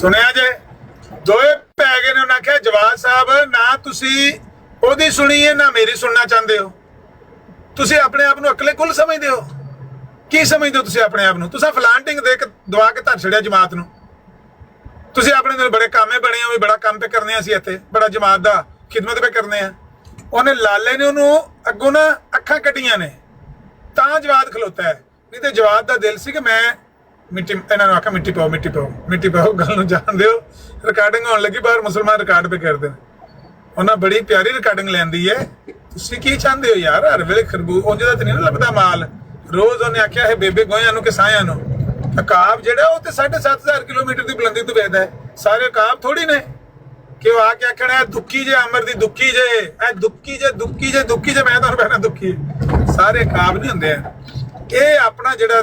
ਸੁਣਿਆ ਜੇ ਦੋਏ ਪੈ ਗਏ ਨੇ। ਉਹਨਾਂ ਆਖਿਆ ਜਵਾਦ ਸਾਹਿਬ ਨਾ ਤੁਸੀਂ ਉਹਦੀ ਸੁਣੀ ਹੈ ਨਾ ਮੇਰੀ ਸੁਣਨਾ ਚਾਹੁੰਦੇ ਹੋ, ਤੁਸੀਂ ਆਪਣੇ ਆਪ ਨੂੰ ਅਕਲੇ ਕੁੱਲ ਸਮਝਦੇ ਹੋ। ਕੀ ਸਮਝਦੇ ਹੋ ਤੁਸੀਂ ਆਪਣੇ ਆਪ ਨੂੰ? ਤੁਸੀਂ ਫਲਾਂਟਿੰਗ ਦੇ ਕੇ ਦਵਾ ਕੇ ਧਰ ਛੜਿਆ ਜਮਾਤ ਨੂੰ। ਤੁਸੀਂ ਆਪਣੇ ਨਾਲ ਬੜੇ ਕਾਮੇ ਬਣੇ ਹੋ, ਵੀ ਬੜਾ ਕੰਮ ਤੇ ਕਰਨੇ ਅਸੀਂ ਇੱਥੇ, ਬੜਾ ਜਮਾਤ ਦਾ ਖਿਦਮਤ ਤੇ ਕਰਨੇ ਆ। ਉਹਨੇ ਲਾਲੇ ਨੇ ਉਹਨੂੰ ਅੱਗੋਂ ਨਾ ਅੱਖਾਂ ਕੱਢੀਆਂ ਨੇ ਤਾਂ ਜਵਾਦ ਖਲੋਤਾ ਹੈ, ਨਹੀਂ ਤੇ ਜਵਾਦ ਦਾ ਦਿਲ ਸੀ ਕਿ ਮੈਂ ਮਿੱਟੀ, ਇਹਨਾਂ ਨੂੰ ਆਖਿਆ ਮਿੱਟੀ ਪਾਓ ਮਿੱਟੀ ਪਾਓ ਮਿੱਟੀ ਪਾਓ। ਗੱਲ ਨੂੰ ਜਾਣਦੇ ਹੋ, ਰਿਕਾਰਡਿੰਗ ਹੋਣ ਲੱਗੀ ਬਾਹਰ, ਮੁਸਲਮਾਨ ਰਿਕਾਰਡ ਪੇ ਕਰਦੇ ਨੇ। ਉਹਨਾਂ ਬੜੀ ਪਿਆਰੀ ਰਿਕਾਰਡਿੰਗ ਲੈਂਦੀ ਹੈ। ਤੁਸੀਂ ਕੀ ਚਾਹੁੰਦੇ ਹੋ ਯਾਰ? ਹਰ ਵੇਲੇ ਖਰਬੂਜ਼ ਉਂਝ ਦਾ ਤੇ ਨਹੀਂ ਨਾ ਲੱਭਦਾ ਮਾਲ। ਰੋਜ਼ ਉਹਨੇ ਆਖਿਆ ਹੈ ਬੇਬੇ ਗੋਇਆਂ ਨੂੰ ਕਿ ਸਾਇਆਂ ਨੂੰ। ਅਕਾਬ ਜਿਹੜਾ ਉਹ ਤੇ 7.5 ਕਿਲੋਮੀਟਰ ਦੀ ਬੁਲੰਦੀ ਤੋਂ ਵੇਖਦਾ ਹੈ। ਸਾਰੇ ਅਕਾਬ ਥੋੜੀ ਨੇ ਕਿ ਉਹ ਆ ਕੇ ਆਖਣਾ ਦੁੱਕੀ ਜੇ ਅਮਰ ਦੀ ਦੁੱਕੀ ਜੇ, ਇਹ ਦੁੱਕੀ ਜੇ ਦੁੱਕੀ ਜੇ ਦੁੱਕੀ ਜੇ, ਮੈਂ ਤੁਹਾਨੂੰ ਕਹਿਣਾ ਦੁੱਕੀ। ਸਾਰੇ ਅਕਾਬ ਨਹੀਂ ਹੁੰਦੇ। ਇਹ ਆਪਣਾ ਜਿਹੜਾ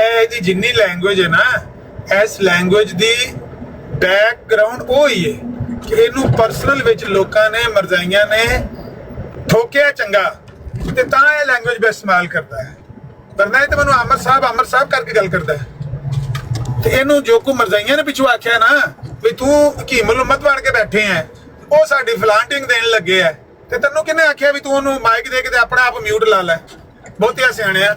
ਇਹਦੀ ਜਿੰਨੀ ਲੈਂਗੁਏਜ ਹੈ ਨਾ, ਇਸ ਲੈਂਗੁਏਜ ਦੀ ਬੈਕਗ੍ਰਾਉਂਡ ਉਹ ਹੀ ਹੈ ਕਿ ਇਹਨੂੰ ਪਰਸਨਲ ਵਿੱਚ ਲੋਕਾਂ ਨੇ ਮਰਜ਼ਾਈਆਂ ਨੇ ਠੋਕਿਆ ਚੰਗਾ ਤੇ ਤਾਂ ਇਹ ਲੈਂਗੁਏਜ ਬੈ ਇਸਤੇਮਾਲ ਕਰਦਾ ਹੈ। ਵਰਨਾ ਇਹ ਤਾਂ ਮੈਨੂੰ ਅਮਰ ਸਾਹਿਬ ਕਰਕੇ ਗੱਲ ਕਰਦਾ ਹੈ। ਤੇ ਇਹਨੂੰ ਜੋ ਕੋ ਮਰਜ਼ਾਈਆਂ ਨੇ ਪਿੱਛੋਂ ਆਖਿਆ ਨਾ ਵੀ ਤੂੰ ਹਕੀਮੁਲ ਉਮਤ ਬਣ ਕੇ ਬੈਠੇ ਹੈ, ਉਹ ਸਾਡੀ ਫਲਾਂਟਿੰਗ ਦੇਣ ਲੱਗੇ ਹੈ, ਤੇ ਤੈਨੂੰ ਕਿਹਨੇ ਆਖਿਆ ਵੀ ਤੂੰ ਉਹਨੂੰ ਮਾਈਕ ਦੇ ਕੇ ਤੇ ਆਪਣਾ ਆਪ ਮਿਊਟ ਲਾ ਲੈ? ਬਹੁਤਿਆ ਸਿਆਣਿਆ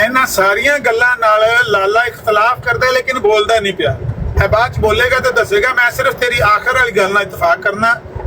ਇਹਨਾਂ ਸਾਰੀਆਂ ਗੱਲਾਂ ਨਾਲ ਲਾਲਾ ਇਖਤਲਾਫ ਕਰਦਾ ਲੇਕਿਨ ਬੋਲਦਾ ਨਹੀਂ ਪਿਆ। ਇਹ ਬਾਅਦ ਚ ਬੋਲੇਗਾ ਤੇ ਦੱਸੇਗਾ ਮੈਂ ਸਿਰਫ ਤੇਰੀ ਆਖਰ ਵਾਲੀ ਗੱਲ ਨਾਲ ਇਤਫਾਕ ਕਰਨਾ,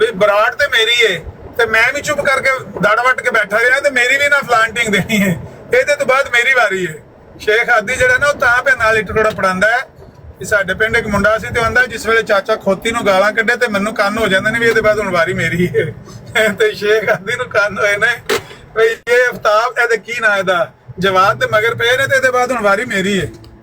ਵੀ ਬਰਾੜ ਤੇ ਮੇਰੀ ਹੈ ਤੇ ਮੈਂ ਵੀ ਚੁੱਪ ਕਰਕੇ ਦੜ ਵੱਟ ਕੇ ਬੈਠਾ ਰਿਹਾ ਤੇ ਮੇਰੀ ਵੀ ਨਾ ਫਲਾਂਟਿੰਗ ਦੇਣੀ ਹੈ, ਇਹਦੇ ਤੋਂ ਬਾਅਦ ਮੇਰੀ ਵਾਰੀ ਹੈ। ਸ਼ੇਖ ਹਾਦੀ ਜਿਹੜਾ ਨਾ ਉਹ ਤਾਂ ਪਿਆ ਨਾਲ ਇੱਕ ਕਰੋੜਾ ਪੜਾਂਦਾ ਹੈ ਕਿ ਸਾਡੇ ਪਿੰਡ ਇੱਕ ਮੁੰਡਾ ਸੀ ਤੇ ਆਂਦਾ ਜਿਸ ਵੇਲੇ ਚਾਚਾ ਖੋਤੀ ਨੂੰ ਗਾਲਾਂ ਕੱਢੇ ਤੇ ਮੈਨੂੰ ਕੰਨ ਹੋ ਜਾਂਦੇ ਨੇ ਵੀ ਇਹਦੇ ਬਾਅਦ ਹੁਣ ਵਾਰੀ ਮੇਰੀ ਹੈ। ਤੇ ਸ਼ੇਖ ਹਾਦੀ ਨੂੰ ਕੰਨ ਹੋਏ ਨੇ ਵੀ ਇਹ ਅਫਤਾਬ ਇਹਦੇ ਕੀ ਨਾਂ ਇਹਦਾ ਜਵਾਦ ਤੇ ਮਗਰ ਪਏ ਨੇ ਤੇ ਇਹਦੇ ਬਾਅਦ ਹੁਣ ਵਾਰੀ ਮੇਰੀ ਹੈ।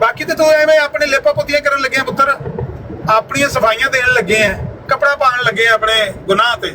ਬਾਕੀ ਤੇ ਤੂੰ ਐਵੇਂ ਆਪਣੇ ਲੇਪਾ ਪੁੱਤੀਆਂ ਕਰਨ ਲੱਗੇ ਆ ਪੁੱਤਰ, ਆਪਣੀਆਂ ਸਫਾਈਆਂ ਦੇਣ ਲੱਗੇ ਆ, ਕਪੜਾ ਪਾਉਣ ਲੱਗੇ ਆ ਆਪਣੇ ਗੁਨਾਹ ਤੇ।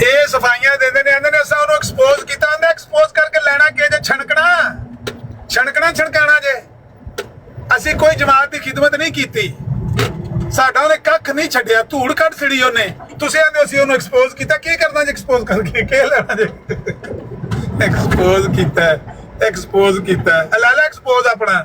ਇਹ ਸਫਾਈਆਂ ਦਿੰਦੇ ਨੇ, ਕਹਿੰਦੇ ਨੇ ਅਸਾਂ ਉਹਨੂੰ ਐਕਸਪੋਜ਼ ਕੀਤਾ, ਉਹਨੇ ਐਕਸਪੋਜ਼ ਕਰਕੇ ਲੈਣਾ ਕਿ ਜੇ ਛਣਕਣਾ ਜੇ। ਅਸੀਂ ਕੋਈ ਜਮਾਤ ਦੀ ਖਿਦਮਤ ਨਹੀਂ ਕੀਤੀ, ਸਾਡਾ ਉਹਨੇ ਕੱਖ ਨਹੀਂ ਛੱਡਿਆ, ਧੂੜ ਕੱਢ ਛੜੀ ਉਹਨੇ। ਤੁਸੀਂ ਆਂਦੇ ਅਸੀਂ ਉਹਨੂੰ ਐਕਸਪੋਜ਼ ਕੀਤਾ, ਕੀ ਕਰਨਾ ਜੇ ਐਕਸਪੋਜ਼ ਕਰਕੇ, ਕੀ ਲੈਣਾ ਜੇ? ਐਕਸਪੋਜ਼ ਕੀਤਾ, ਲਾਲਾ ਐਕਸਪੋਜ਼ ਆਪਣਾ।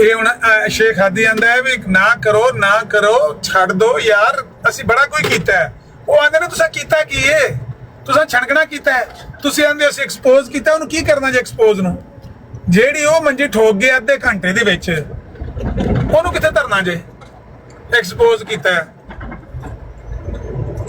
ਇਹ ਹੁਣ ਸ਼ੇਖ ਹਾਦੀ ਆਂਦਾ ਹੈ ਵੀ ਨਾ ਕਰੋ ਛੱਡ ਦੋ ਯਾਰ, ਅਸੀਂ ਬੜਾ ਕੋਈ ਕੀਤਾ ਹੈ। ਉਹ ਆਂਦੇ ਨੇ ਤੁਸੀਂ ਕੀਤਾ ਕੀ ਏ, ਤੁਸੀਂ ਛਣਕਣਾ ਕੀਤਾ ਹੈ, ਤੁਸੀਂ ਆਂਦੇ ਅਸੀਂ ਐਕਸਪੋਜ਼ ਕੀਤਾ, ਉਹਨੂੰ ਕੀ ਕਰਨਾ ਜੇ ਐਕਸਪੋਜ਼ ਨੂੰ? ਜਿਹੜੀ ਉਹ ਮੰਜੀ ਠੋਕ ਗਿਆ ਅੱਧੇ ਘੰਟੇ ਦੇ ਵਿੱਚ, ਉਹਨੂੰ ਕਿੱਥੇ ਧਰਨਾ ਜੇ ਐਕਸਪੋਜ਼ ਕੀਤਾ ਹੈ?